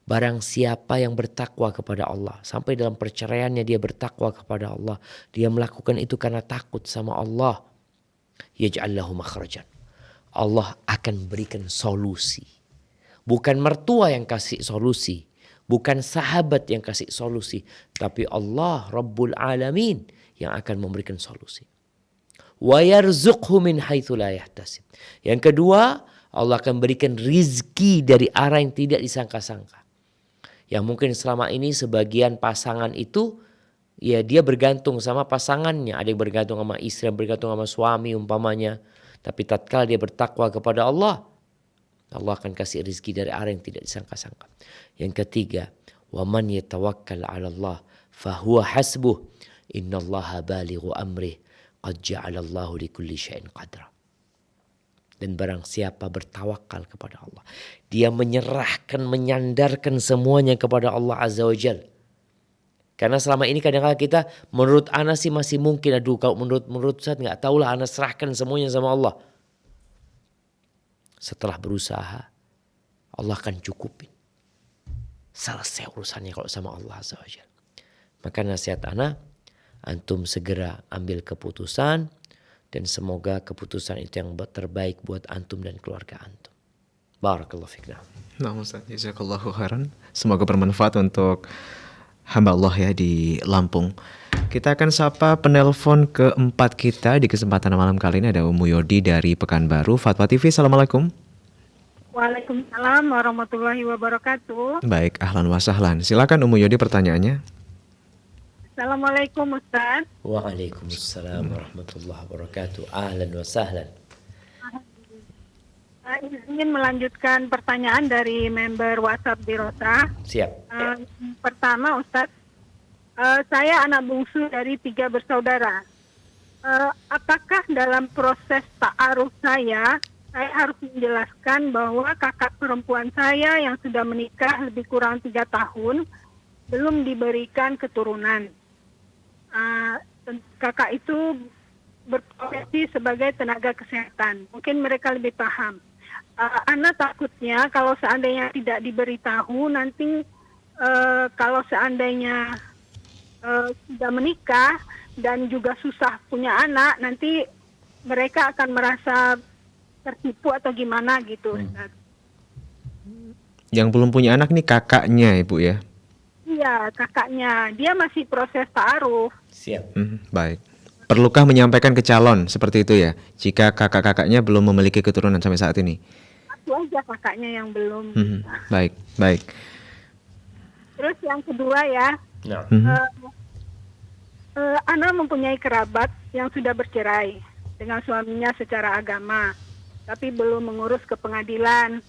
Barang siapa yang bertakwa kepada Allah, sampai dalam perceraiannya dia bertakwa kepada Allah, dia melakukan itu karena takut sama Allah, yaj'al lahu makhrajan. Allah akan berikan solusi. Bukan mertua yang kasih solusi, bukan sahabat yang kasih solusi, tapi Allah Rabbul Alamin yang akan memberikan solusi. Wa yarzuqhu min haitsu la yahtasib. Yang kedua, Allah akan berikan rizki dari arah yang tidak disangka-sangka. Yang mungkin selama ini sebagian pasangan itu ya dia bergantung sama pasangannya. Ada yang bergantung sama istri, yang bergantung sama suami umpamanya. Tapi tatkala dia bertakwa kepada Allah, Allah akan kasih rizki dari arah yang tidak disangka-sangka. Yang ketiga, wa man yatawakkal 'ala Allah fahuwa hasbuh. Innallaha balighu amrih. Qad ja'alallahu likulli syai'in qadra. Dan barang siapa bertawakal kepada Allah, dia menyerahkan, menyandarkan semuanya kepada Allah Azza wa Jalla. Karena selama ini kadang-kadang kita, menurut ana sih masih mungkin, aduh kalau menurut Ustaz nggak tahulah, ana serahkan semuanya sama Allah. Setelah berusaha, Allah akan cukupin. Selesai urusannya kalau sama Allah Azza wa Jalla. Maka nasihat ana, antum segera ambil keputusan, dan semoga keputusan itu yang terbaik buat antum dan keluarga antum. Barakallahu fiik. Nah, Ustaz, jazakallahu khairan. Semoga bermanfaat untuk hamba Allah ya di Lampung. Kita akan sapa penelpon keempat kita di kesempatan malam kali ini. Ada Umu Yodi dari Pekanbaru, Fatwa TV. Assalamualaikum. Waalaikumsalam warahmatullahi wabarakatuh. Baik, ahlan wa sahlan. Silakan Umu Yodi pertanyaannya. Assalamualaikum Ustaz. Waalaikumsalam warahmatullahi wabarakatuh. Ahlan wa sahlan. Ingin melanjutkan pertanyaan dari member WhatsApp di Rosa. Siap. Pertama Ustaz, saya anak bungsu dari 3 bersaudara. Apakah dalam proses ta'aruf saya harus menjelaskan bahwa kakak perempuan saya yang sudah menikah lebih kurang 3 tahun belum diberikan keturunan? Kakak itu berprofesi sebagai tenaga kesehatan. Mungkin mereka lebih paham. Ana takutnya kalau seandainya tidak diberitahu, nanti kalau seandainya sudah menikah dan juga susah punya anak, nanti mereka akan merasa tertipu atau gimana gitu. Yang belum punya anak ini kakaknya Ibu ya? Iya, kakaknya. Dia masih proses ta'aruf. Siap. Baik. Perlukah menyampaikan ke calon seperti itu ya? Jika kakak-kakaknya belum memiliki keturunan sampai saat ini? Satu aja kakaknya yang belum. Baik, baik. Terus yang kedua ya, Nah, Ana mempunyai kerabat yang sudah bercerai dengan suaminya secara agama, tapi belum mengurus ke pengadilan.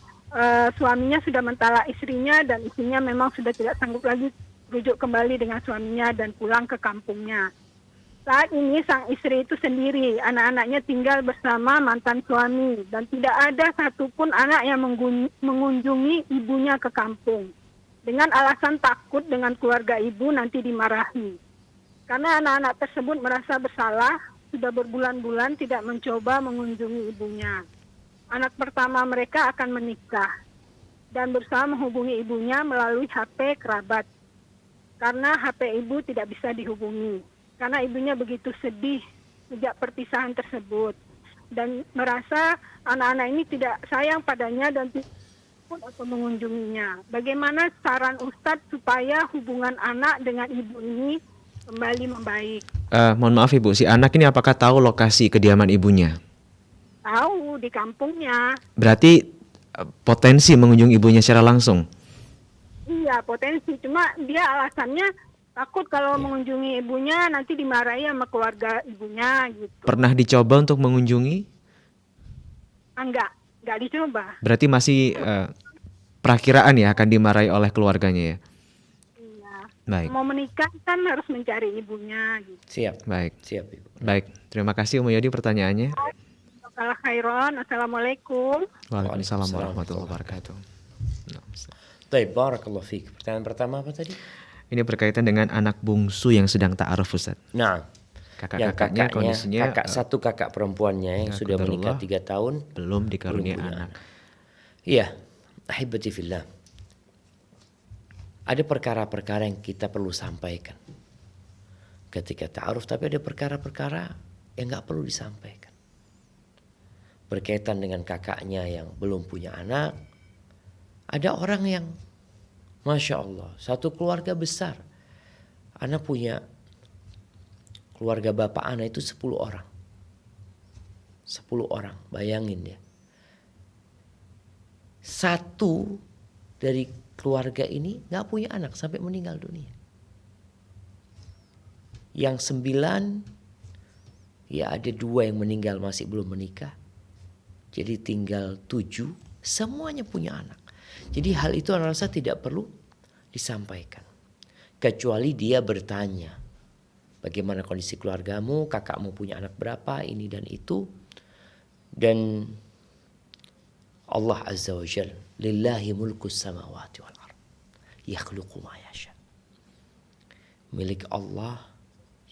Suaminya sudah mentalak istrinya dan istrinya memang sudah tidak sanggup lagi rujuk kembali dengan suaminya dan pulang ke kampungnya. Saat ini sang istri itu sendiri, anak-anaknya tinggal bersama mantan suami dan tidak ada satupun anak yang mengunjungi ibunya ke kampung dengan alasan takut dengan keluarga ibu nanti dimarahi. Karena anak-anak tersebut merasa bersalah, sudah berbulan-bulan tidak mencoba mengunjungi ibunya. Anak pertama mereka akan menikah dan berusaha menghubungi ibunya melalui HP kerabat. Karena HP ibu tidak bisa dihubungi. Karena ibunya begitu sedih sejak perpisahan tersebut. Dan merasa anak-anak ini tidak sayang padanya dan tidak atau mengunjunginya. Bagaimana saran Ustadz supaya hubungan anak dengan ibu ini kembali membaik? Mohon maaf Ibu, si anak ini apakah tahu lokasi kediaman ibunya? Tahu di kampungnya. Berarti potensi mengunjungi ibunya secara langsung? Iya, potensi. Cuma dia alasannya takut kalau mengunjungi ibunya nanti dimarahi sama keluarga ibunya gitu. Pernah dicoba untuk mengunjungi? Enggak dicoba. Berarti masih perakiraan ya akan dimarahi oleh keluarganya ya? Iya. Baik, Mau menikah kan harus mencari ibunya gitu. siap. baik, Siap, Ibu. baik. Terima kasih Umi Yodi pertanyaannya. Kalau khairon, assalamualaikum. Waalaikumsalam warahmatullahi wabarakatuh. Nah, Baik, barakallahu fiik. Pertanyaan pertama apa tadi? ini berkaitan dengan anak bungsu yang sedang ta'aruf Ustaz. Nah, yang Kakak-kakaknya kondisinya satu kakak perempuannya yang ya, sudah menikah qadarullah, 3 tahun belum dikarunia punya anak. Iya, ahibati fillah. Ada perkara-perkara yang kita perlu sampaikan ketika ta'aruf, tapi ada perkara-perkara yang nggak perlu disampaikan. Berkaitan dengan kakaknya yang belum punya anak, ada orang yang Masya Allah, satu keluarga besar. Anak punya keluarga bapak anak itu 10 orang. 10 orang, bayangin ya. Satu dari keluarga ini gak punya anak sampai meninggal dunia. Yang 9, ya ada 2 yang meninggal masih belum menikah. Jadi tinggal 7, semuanya punya anak. Jadi hal itu Anda rasa tidak perlu disampaikan. Kecuali dia bertanya, bagaimana kondisi keluargamu, kakakmu punya anak berapa, ini dan itu. Dan Allah Azza wa Jalla, lillahi mulkus samawati wal ard, yakhluqu ma yasha. Milik Allah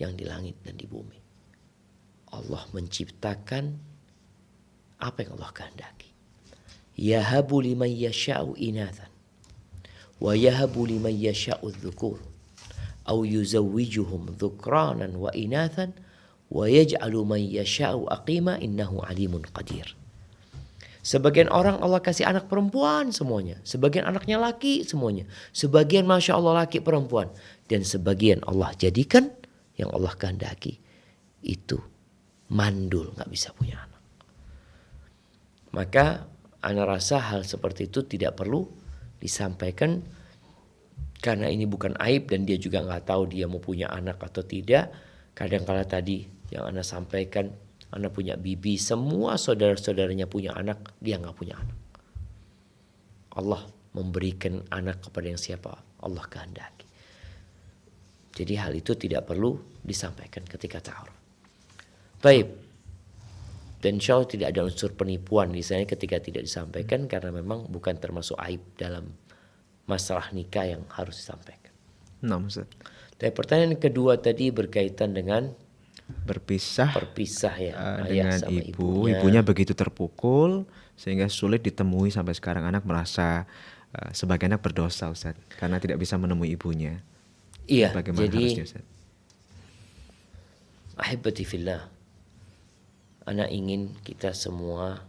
yang di langit dan di bumi. Allah menciptakan apa yang Allah kehendaki. Yahabu liman yasha'u inathan wa yahabu liman yasha'u dhukur au yuzawwijuhum dhukranan wa inathan wa yaj'alu man yasha'u aqima innahu alimun qadir. Sebagian orang Allah kasih anak perempuan semuanya, sebagian anaknya laki semuanya, sebagian Masya Allah laki perempuan, dan sebagian Allah jadikan yang Allah kehendaki itu mandul, gak bisa punya anak. Maka ana rasa hal seperti itu tidak perlu disampaikan, karena ini bukan aib dan dia juga gak tahu dia mau punya anak atau tidak. Kadang-kala tadi yang ana sampaikan, ana punya bibi, semua saudara-saudaranya punya anak, dia gak punya anak. Allah memberikan anak kepada yang siapa Allah kehendaki. Jadi hal itu tidak perlu disampaikan ketika ta'aruf. Baik. Dan insya Allah tidak ada unsur penipuan di sana ketika tidak disampaikan, karena memang bukan termasuk aib dalam masalah nikah yang harus disampaikan. Nah, Ustaz. Dan pertanyaan kedua tadi berkaitan dengan Berpisah ya, ayah dengan sama ibunya begitu terpukul sehingga sulit ditemui sampai sekarang. Anak merasa sebagai anak berdosa Ustaz karena tidak bisa menemui ibunya. Iya, Bagaimana jadi harusnya Ustaz? ahibati fillah, ana ingin kita semua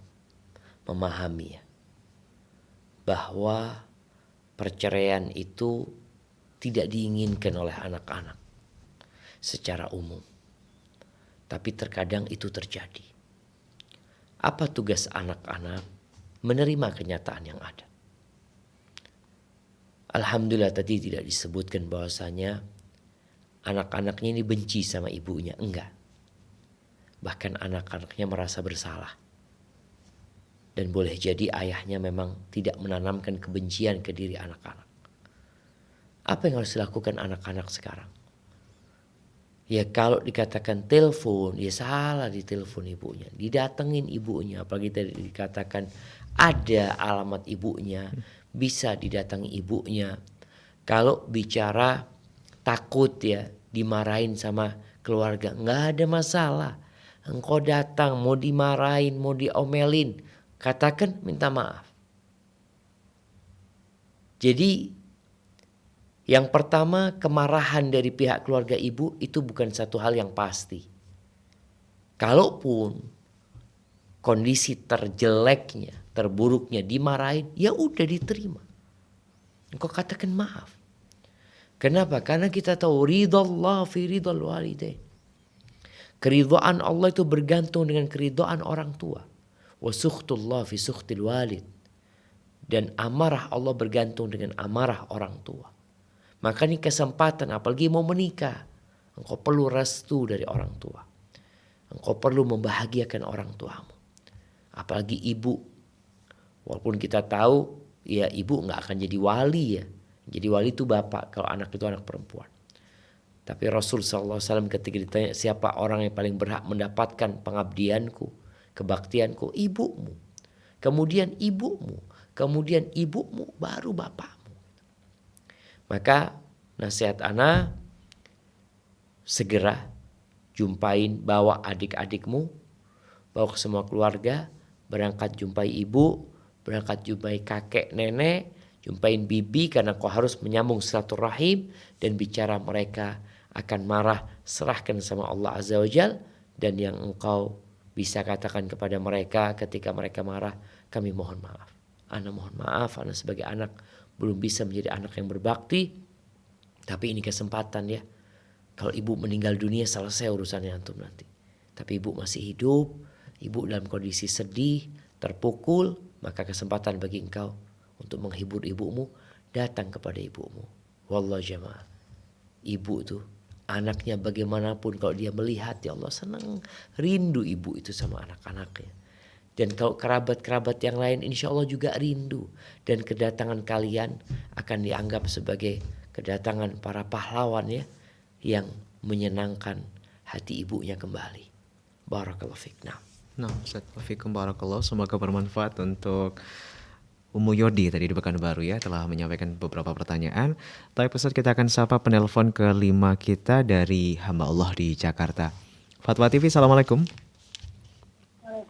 memahami ya, bahwa perceraian itu tidak diinginkan oleh anak-anak secara umum. Tapi terkadang itu terjadi. Apa tugas anak-anak? Menerima kenyataan yang ada. Alhamdulillah tadi tidak disebutkan bahwasanya anak-anaknya ini benci sama ibunya. Enggak. Bahkan anak-anaknya merasa bersalah. Dan boleh jadi ayahnya memang tidak menanamkan kebencian ke diri anak-anak. Apa yang harus dilakukan anak-anak sekarang? Ya kalau dikatakan telepon, ya salah di telepon ibunya. Didatengin ibunya, apalagi tadi dikatakan ada alamat ibunya, bisa didatangi ibunya. Kalau bicara takut ya dimarahin sama keluarga, nggak ada masalah. Engkau datang mau dimarahin, mau diomelin, katakan minta maaf. Jadi yang pertama, kemarahan dari pihak keluarga ibu itu bukan satu hal yang pasti. Kalaupun kondisi terjeleknya, terburuknya dimarahin, ya udah diterima. Engkau katakan maaf. Kenapa? Karena kita tahu ridallah fi ridal walidain. Keridhaan Allah itu bergantung dengan keridhaan orang tua. Wa sukhtullah fi sukhtil walid. Dan amarah Allah bergantung dengan amarah orang tua. Maka ini kesempatan, apalagi mau menikah. Engkau perlu restu dari orang tua. Engkau perlu membahagiakan orang tuamu. Apalagi ibu. Walaupun kita tahu ya ibu gak akan jadi wali ya. Jadi wali itu bapak kalau anak itu anak perempuan. Tapi Rasul SAW ketika ditanya siapa orang yang paling berhak mendapatkan pengabdianku, kebaktianku, ibumu. Kemudian ibumu. Kemudian ibumu baru bapakmu. Maka nasihat ana segera jumpain, bawa adik-adikmu, bawa ke semua keluarga, berangkat jumpai ibu, berangkat jumpai kakek nenek, jumpain bibi karena kau harus menyambung silaturahim dan bicara mereka akan marah, serahkan sama Allah Azza wa Jal, dan yang engkau bisa katakan kepada mereka ketika mereka marah, kami mohon maaf. Ana mohon maaf, ana sebagai anak belum bisa menjadi anak yang berbakti. Tapi ini kesempatan ya. Kalau ibu meninggal dunia selesai urusannya antum nanti. Tapi ibu masih hidup, ibu dalam kondisi sedih, terpukul, maka kesempatan bagi engkau untuk menghibur ibumu, datang kepada ibumu. Wallah jamaah. Ibu tuh anaknya bagaimanapun kalau dia melihat ya Allah senang, rindu ibu itu sama anak-anaknya. Dan kalau kerabat-kerabat yang lain insya Allah juga rindu. Dan kedatangan kalian akan dianggap sebagai kedatangan para pahlawan ya. Yang menyenangkan hati ibunya kembali. Barakallahu fiik. Nah, Ustaz, wafikum barakallah. Semoga bermanfaat untuk Ummu Yodi tadi di Pekanbaru ya. Telah menyampaikan beberapa pertanyaan. Tapi Ustaz, kita akan sapa penelpon kelima kita dari hamba Allah di Jakarta. Fatwa TV, Assalamualaikum.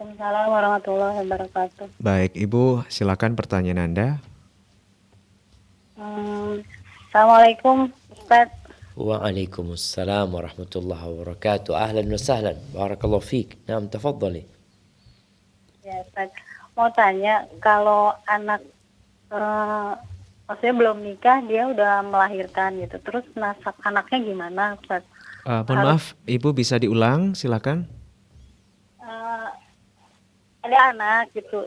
Waalaikumsalam warahmatullahi wabarakatuh. Baik, Ibu silakan pertanyaan Anda. Assalamualaikum Ustaz. Waalaikumsalam warahmatullahi wabarakatuh. Ahlan wa sahlan. Barakallahu fiik. Naam, tafadhali. Ya Ustaz, mau tanya kalau anak maksudnya belum nikah dia udah melahirkan gitu. Terus nasab anaknya gimana Ustaz? Mohon maaf, Ibu bisa diulang, silakan. Ada anak gitu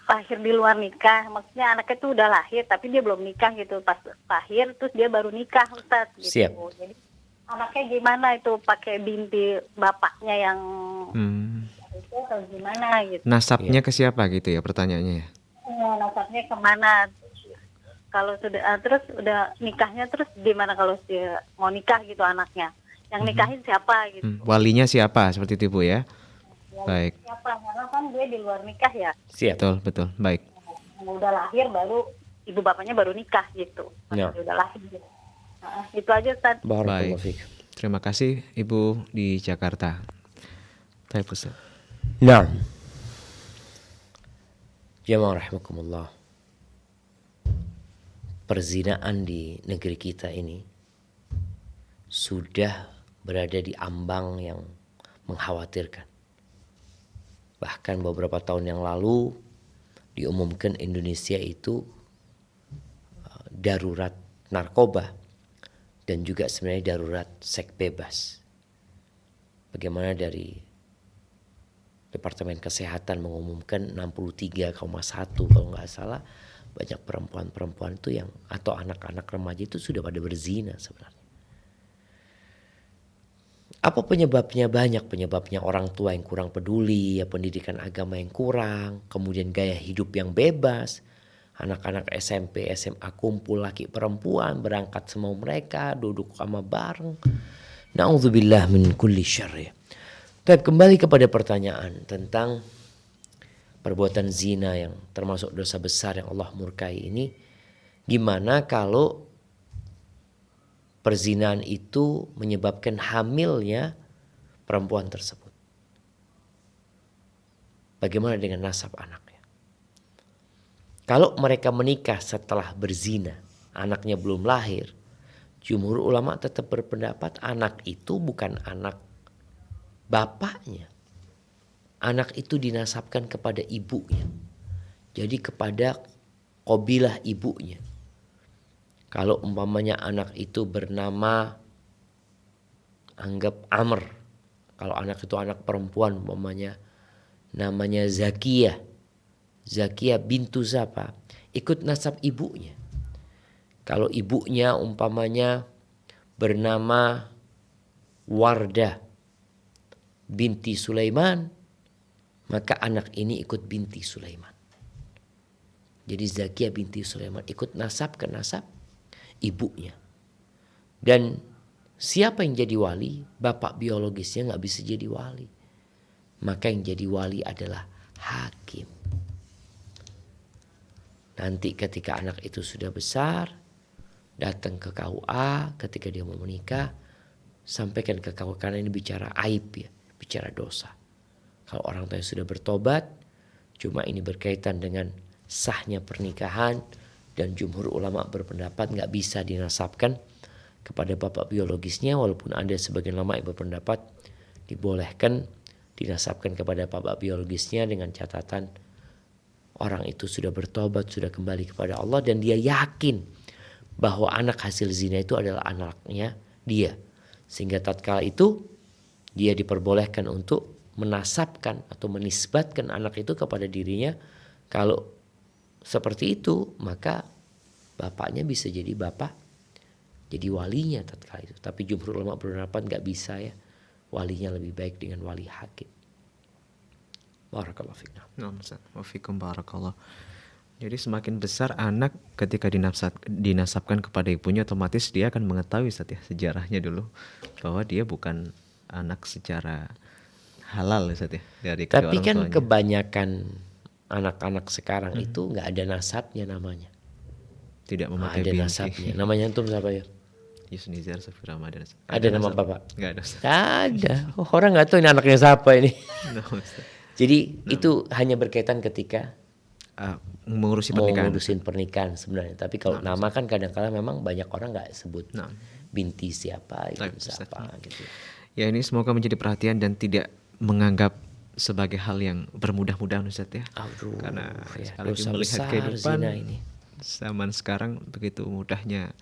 lahir di luar nikah, maksudnya anaknya tuh udah lahir tapi dia belum nikah gitu, pas lahir terus dia baru nikah Ustaz gitu. Siap. Jadi anaknya gimana itu, pakai binti bapaknya yang itu atau gimana gitu? Nasabnya ke siapa gitu ya pertanyaannya? Nasabnya kemana? Kalau sudah terus udah nikahnya terus gimana kalau dia mau nikah gitu anaknya? Yang nikahin siapa gitu? Walinya siapa seperti itu Bu ya? Baik. Siapa? Karena kan dia di luar nikah ya. Siap. Betul. Baik. Udah lahir baru ibu bapaknya baru nikah gitu. Ya. Udah lahir gitu. Itu aja Ustaz. Barakallahu Baik. fiik. Terima kasih Ibu di Jakarta. Baik Ustaz. Nah, jamaah rahimakumullah. Perzinaan di negeri kita ini sudah berada di ambang yang mengkhawatirkan. Bahkan beberapa tahun yang lalu diumumkan Indonesia itu darurat narkoba dan juga sebenarnya darurat seks bebas. Bagaimana dari Departemen Kesehatan mengumumkan 63,1 kalau nggak salah, banyak perempuan-perempuan itu yang atau anak-anak remaja itu sudah pada berzina sebenarnya. Apa penyebabnya? Banyak penyebabnya. Orang tua yang kurang peduli, ya pendidikan agama yang kurang, kemudian gaya hidup yang bebas. Anak-anak SMP, SMA kumpul laki perempuan, berangkat semua mereka, duduk sama bareng. Na'udzubillah min kulli syarr. Tapi kembali kepada pertanyaan tentang perbuatan zina yang termasuk dosa besar yang Allah murkai ini. Gimana kalau perzinahan itu menyebabkan hamilnya perempuan tersebut? Bagaimana dengan nasab anaknya? Kalau mereka menikah setelah berzina, anaknya belum lahir, jumhur ulama tetap berpendapat anak itu bukan anak bapaknya. Anak itu dinasabkan kepada ibunya. Jadi kepada qabilah ibunya. Kalau umpamanya anak itu bernama, anggap Amr. Kalau anak itu anak perempuan umpamanya namanya Zakiyah. Zakiyah bintu siapa? Ikut nasab ibunya. Kalau ibunya umpamanya bernama Wardah binti Sulaiman, maka anak ini ikut binti Sulaiman. Jadi Zakiyah binti Sulaiman ikut nasab ke nasab ibunya. Dan siapa yang jadi wali? Bapak biologisnya nggak bisa jadi wali. Maka yang jadi wali adalah hakim. Nanti ketika anak itu sudah besar, datang ke KUA ketika dia mau menikah, sampaikan ke KUA karena ini bicara aib ya, bicara dosa. Kalau orang tua sudah bertobat, cuma ini berkaitan dengan sahnya pernikahan dan jumhur ulama berpendapat nggak bisa dinasabkan kepada bapak biologisnya, walaupun ada sebagian ulama yang berpendapat dibolehkan dinasabkan kepada bapak biologisnya dengan catatan orang itu sudah bertobat, sudah kembali kepada Allah dan dia yakin bahwa anak hasil zina itu adalah anaknya dia. Sehingga tatkala itu dia diperbolehkan untuk menasabkan atau menisbatkan anak itu kepada dirinya. Kalau seperti itu maka bapaknya bisa jadi bapak, jadi walinya tatkala itu. Tapi jumhur ulama berpendapat nggak bisa ya, walinya lebih baik dengan wali hakim. Barakallahu fikum. Wafikum barakallah. Jadi semakin besar anak ketika dinasabkan kepada ibunya, otomatis dia akan mengetahui Ustaz ya, sejarahnya dulu bahwa dia bukan anak secara halal Ustaz ya, dari kedua Tapi orang kan tuanya. kebanyakan anak-anak sekarang itu nggak ada nasabnya namanya. Tidak memakai Ada binti. nasabnya. Namanya antum siapa ya? Yusnizar Safi Ramadan. Ada nama nasab? bapak? Nggak ada Ustaz. Nggak ada. Orang nggak tahu ini anaknya siapa ini. No, Ustaz. Jadi itu hanya berkaitan ketika Mengurusi mau pernikahan. ngurusin pernikahan sebenarnya. Tapi kalau nama kan kadang-kala memang banyak orang nggak sebut binti siapa, ibu Baik, Ustaz. siapa gitu. Ya ini semoga menjadi perhatian dan tidak menganggap sebagai hal yang bermudah-mudahan Ustaz ya. Aduh, Karena ya, sekali lagi dosa melihat besar kehidupan zina ini. zaman sekarang begitu mudahnya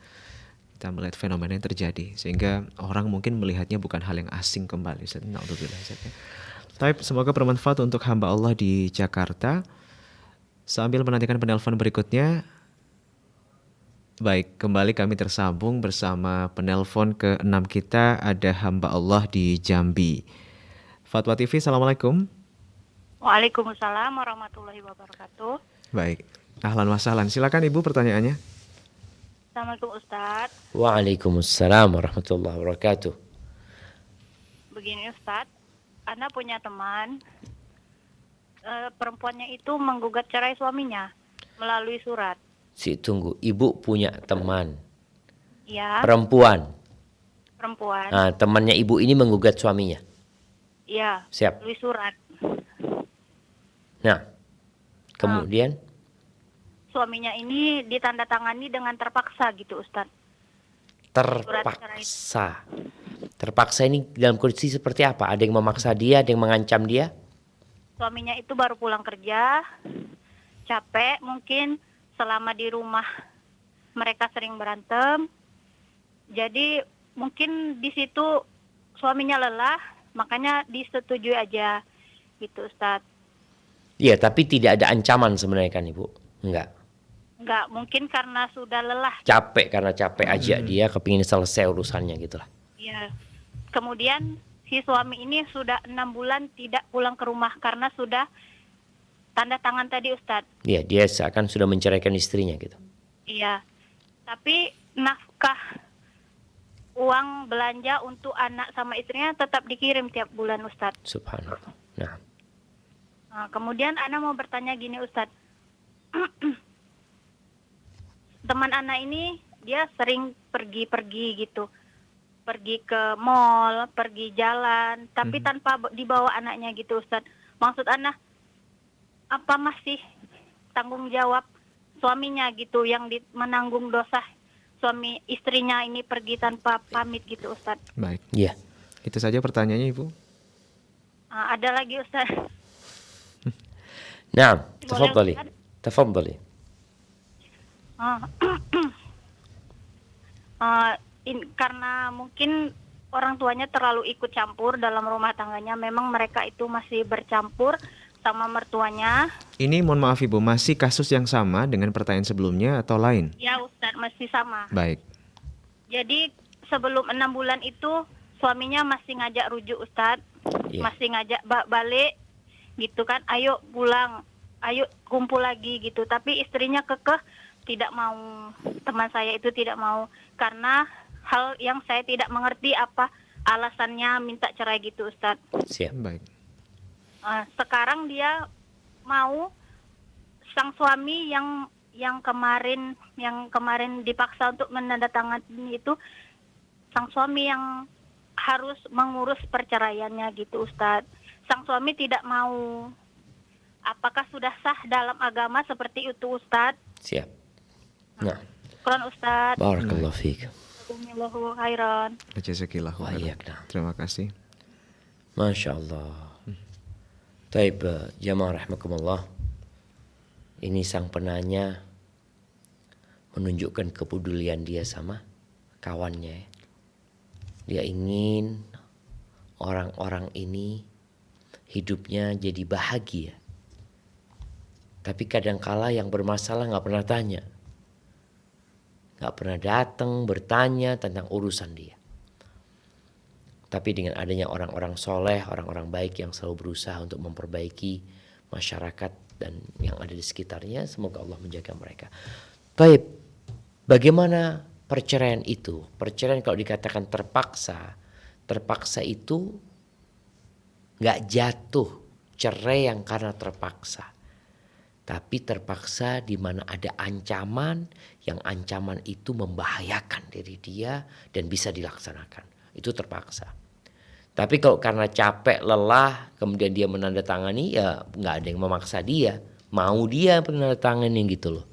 kita melihat fenomena yang terjadi, sehingga orang mungkin melihatnya bukan hal yang asing kembali Ustaz. Na'udzubillah Ustaz ya. Tapi semoga bermanfaat untuk hamba Allah di Jakarta. Sambil menantikan penelpon berikutnya. Baik, kembali kami tersambung bersama penelpon ke-6 kita, ada hamba Allah di Jambi. Fatwa TV, Assalamualaikum. Waalaikumsalam warahmatullahi wabarakatuh. Baik, ahlan wa sahlan. Silakan Ibu pertanyaannya. Assalamualaikum Ustadz. Waalaikumsalam warahmatullahi wabarakatuh. Begini Ustadz, Anda punya teman, perempuannya itu menggugat cerai suaminya melalui surat. Tunggu, ibu punya teman Ya, perempuan. perempuan. Nah, temannya ibu ini menggugat suaminya. Ya, Siap. melalui surat. Nah, kemudian Suaminya ini ditandatangani dengan terpaksa gitu Ustadz. terpaksa. Terpaksa ini dalam kondisi seperti apa? Ada yang memaksa dia, ada yang mengancam dia? Suaminya itu baru pulang kerja, capek mungkin selama di rumah mereka sering berantem. Jadi mungkin di situ suaminya lelah, makanya disetujui aja gitu Ustadz. Iya, tapi tidak ada ancaman sebenarnya kan Ibu? Enggak, Mungkin karena sudah lelah. capek karena capek aja dia kepingin selesai urusannya gitu lah. Ya. Kemudian si suami ini sudah 6 bulan tidak pulang ke rumah karena sudah tanda tangan tadi Ustadz. Iya, dia seakan sudah menceraikan istrinya gitu. Iya. Tapi nafkah uang belanja untuk anak sama istrinya tetap dikirim tiap bulan Ustadz. Subhanallah. Nah, Nah, kemudian Ana mau bertanya gini Ustadz. Teman Ana ini dia sering pergi-pergi gitu. Pergi ke mall, pergi jalan, tapi tanpa dibawa anaknya gitu Ustadz. Maksud Ana, apa masih tanggung jawab suaminya gitu yang menanggung dosa suami istrinya ini pergi tanpa pamit gitu Ustadz. Baik. iya. Itu saja pertanyaannya Ibu. Ada lagi Ustadz. Nah, Boleh, tafadhali. Karena mungkin orang tuanya terlalu ikut campur dalam rumah tangganya, memang mereka itu masih bercampur sama mertuanya. Ini mohon maaf Ibu, masih kasus yang sama dengan pertanyaan sebelumnya atau lain? Ya Ustadz, masih sama. Baik. Jadi sebelum 6 bulan itu suaminya masih ngajak rujuk Ustadz, masih ngajak balik gitu kan, ayo pulang, ayo kumpul lagi gitu. Tapi istrinya kekeh tidak mau, teman saya itu tidak mau karena hal yang saya tidak mengerti apa alasannya minta cerai gitu Ustadz. Siap. Baik. Sekarang dia mau sang suami yang kemarin dipaksa untuk menandatangani itu, sang suami yang harus mengurus perceraiannya gitu Ustadz. Sang suami tidak mau. Apakah sudah sah dalam agama seperti itu Ustadz? Siap. Nah, Quran Ustadz. barakallahu fiik. Jazakumullahu khairan. Jazakillahu khairan. Terima kasih. Masya Allah. Taib, jamaah rahmakumullah. Ini sang penanya menunjukkan kepedulian dia sama kawannya. Dia ingin orang-orang ini hidupnya jadi bahagia. Tapi kadangkala yang bermasalah gak pernah tanya. Gak pernah datang bertanya tentang urusan dia. Tapi dengan adanya orang-orang soleh, orang-orang baik yang selalu berusaha untuk memperbaiki masyarakat dan yang ada di sekitarnya, semoga Allah menjaga mereka. Taib, bagaimana perceraian itu? Perceraian kalau dikatakan terpaksa itu gak jatuh cerai yang karena terpaksa. Tapi terpaksa di mana ada ancaman, yang ancaman itu membahayakan diri dia dan bisa dilaksanakan. Itu terpaksa. Tapi kalau karena capek, lelah, kemudian dia menandatangani, ya nggak ada yang memaksa dia. Mau dia menandatangani gitu loh.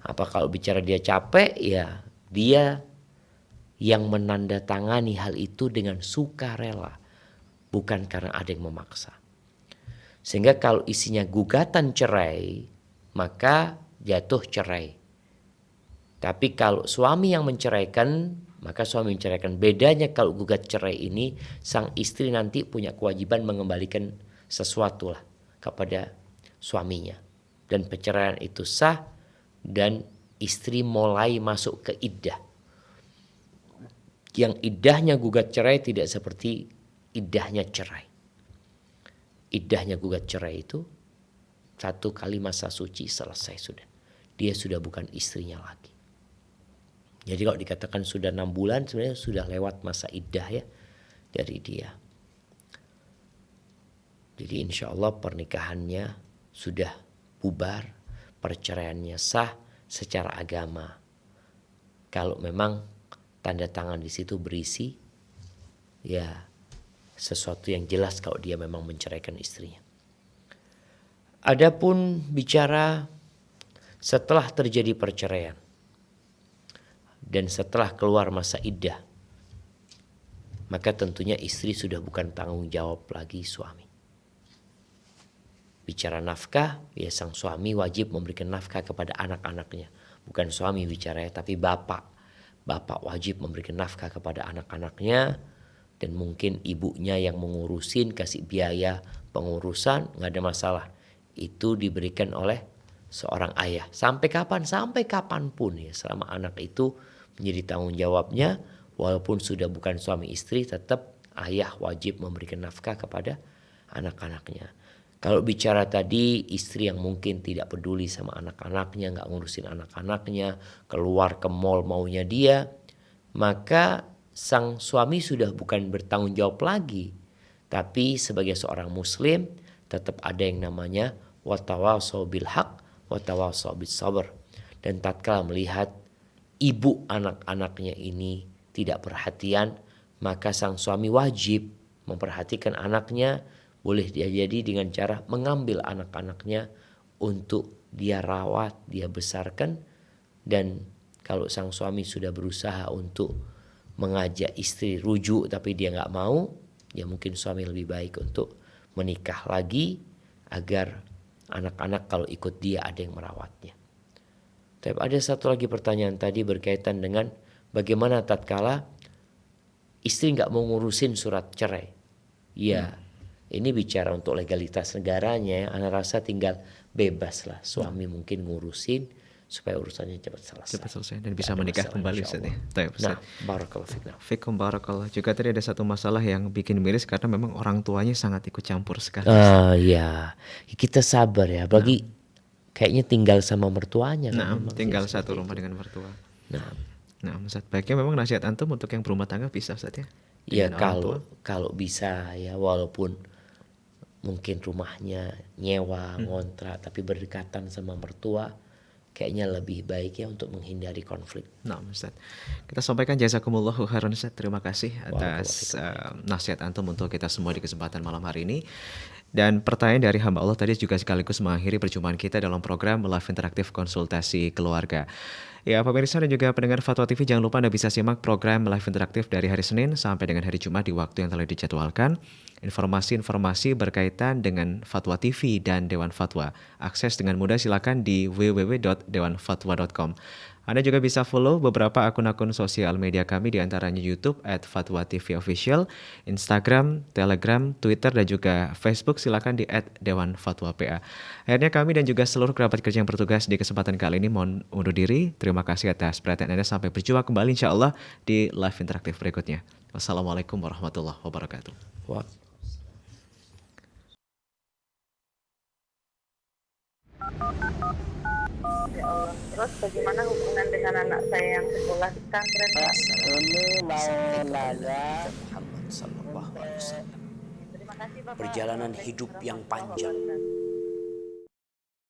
Apa kalau bicara dia capek, ya dia yang menandatangani hal itu dengan sukarela. Bukan karena ada yang memaksa. Sehingga kalau isinya gugatan cerai, maka jatuh cerai. Tapi kalau suami yang menceraikan, maka suami menceraikan. Bedanya kalau gugat cerai ini, sang istri nanti punya kewajiban mengembalikan sesuatu lah kepada suaminya. Dan perceraian itu sah dan istri mulai masuk ke iddah. Yang iddahnya gugat cerai tidak seperti iddahnya cerai. Iddahnya gugat cerai itu 1 kali masa suci selesai sudah. Dia sudah bukan istrinya lagi. Jadi kalau dikatakan sudah 6 bulan sebenarnya sudah lewat masa iddah ya dari dia. Jadi insya Allah pernikahannya sudah bubar, perceraiannya sah secara agama. Kalau memang tanda tangan di situ berisi ya sesuatu yang jelas kalau dia memang menceraikan istrinya. Adapun bicara setelah terjadi perceraian dan setelah keluar masa iddah, maka tentunya istri sudah bukan tanggung jawab lagi suami. bicara nafkah, ya sang suami wajib memberikan nafkah kepada anak-anaknya. Bukan suami bicara ya, tapi bapak. Bapak wajib memberikan nafkah kepada anak-anaknya. Dan mungkin ibunya yang mengurusin, kasih biaya pengurusan, nggak ada masalah. Itu diberikan oleh seorang ayah. Sampai kapan? Sampai kapanpun ya. Selama anak itu menjadi tanggung jawabnya, walaupun sudah bukan suami istri, tetap ayah wajib memberikan nafkah kepada anak-anaknya. Kalau bicara tadi istri yang mungkin tidak peduli sama anak-anaknya, nggak ngurusin anak-anaknya, keluar ke mall maunya dia, maka sang suami sudah bukan bertanggung jawab lagi. Tapi sebagai seorang muslim tetap ada yang namanya watawasau bil haq, watawasau bis sabr. Dan tatkala melihat ibu anak-anaknya ini tidak perhatian, maka sang suami wajib memperhatikan anaknya. Boleh dia jadi dengan cara mengambil anak-anaknya untuk dia rawat, dia besarkan. Dan kalau sang suami sudah berusaha untuk mengajak istri rujuk tapi dia nggak mau, ya mungkin suami lebih baik untuk menikah lagi agar anak-anak kalau ikut dia ada yang merawatnya. Tapi ada satu lagi pertanyaan tadi berkaitan dengan bagaimana tatkala istri nggak mau ngurusin surat cerai. Ya. Ini bicara untuk legalitas negaranya, Ana rasa tinggal bebas lah. Suami mungkin ngurusin supaya urusannya cepat selesai. Cepat selesai dan bisa menikah kembali Ustaz ya. Nah, barakallahu fikum. Fikum barakallah. Juga tadi ada satu masalah yang bikin miris karena memang orang tuanya sangat ikut campur sekali. Ya, kita sabar ya. Bagi kayaknya tinggal sama mertuanya. Nah, kan, tinggal satu rumah dengan mertua. Nah, Ustaz, baiknya memang nasihat antum untuk yang berumah tangga bisa Ustaz ya. Ya kalau bisa ya, walaupun mungkin rumahnya nyewa, ngontrak, tapi berdekatan sama mertua, kayaknya lebih baik ya untuk menghindari konflik. Nah, Ustaz, kita sampaikan jazakumullahu khairan Ustaz. Terima kasih atas nasihat antum untuk kita semua di kesempatan malam hari ini. Dan pertanyaan dari hamba Allah tadi juga sekaligus mengakhiri perjumpaan kita dalam program Live Interaktif Konsultasi Keluarga. Ya, pemirsa dan juga pendengar Fatwa TV, jangan lupa Anda bisa simak program Live Interaktif dari hari Senin sampai dengan hari Jumat di waktu yang telah dijadwalkan. Informasi-informasi berkaitan dengan Fatwa TV dan Dewan Fatwa. Akses dengan mudah silakan di www.dewanfatwa.com. Anda juga bisa follow beberapa akun-akun sosial media kami, di antaranya YouTube @fatwa_tv_official, Instagram, Telegram, Twitter, dan juga Facebook. Silakan di @dewanfatwa_pa. Akhirnya kami dan juga seluruh kerabat kerja yang bertugas di kesempatan kali ini mohon undur diri. Terima kasih atas perhatian Anda. Sampai berjumpa kembali insya Allah di live interaktif berikutnya. Wassalamualaikum warahmatullahi wabarakatuh. Ya Allah, terus bagaimana hubungan dengan anak saya yang sekolah di pesantren? Ini mau nanya Muhammad sallallahu alaihi wasallam. Perjalanan hidup yang panjang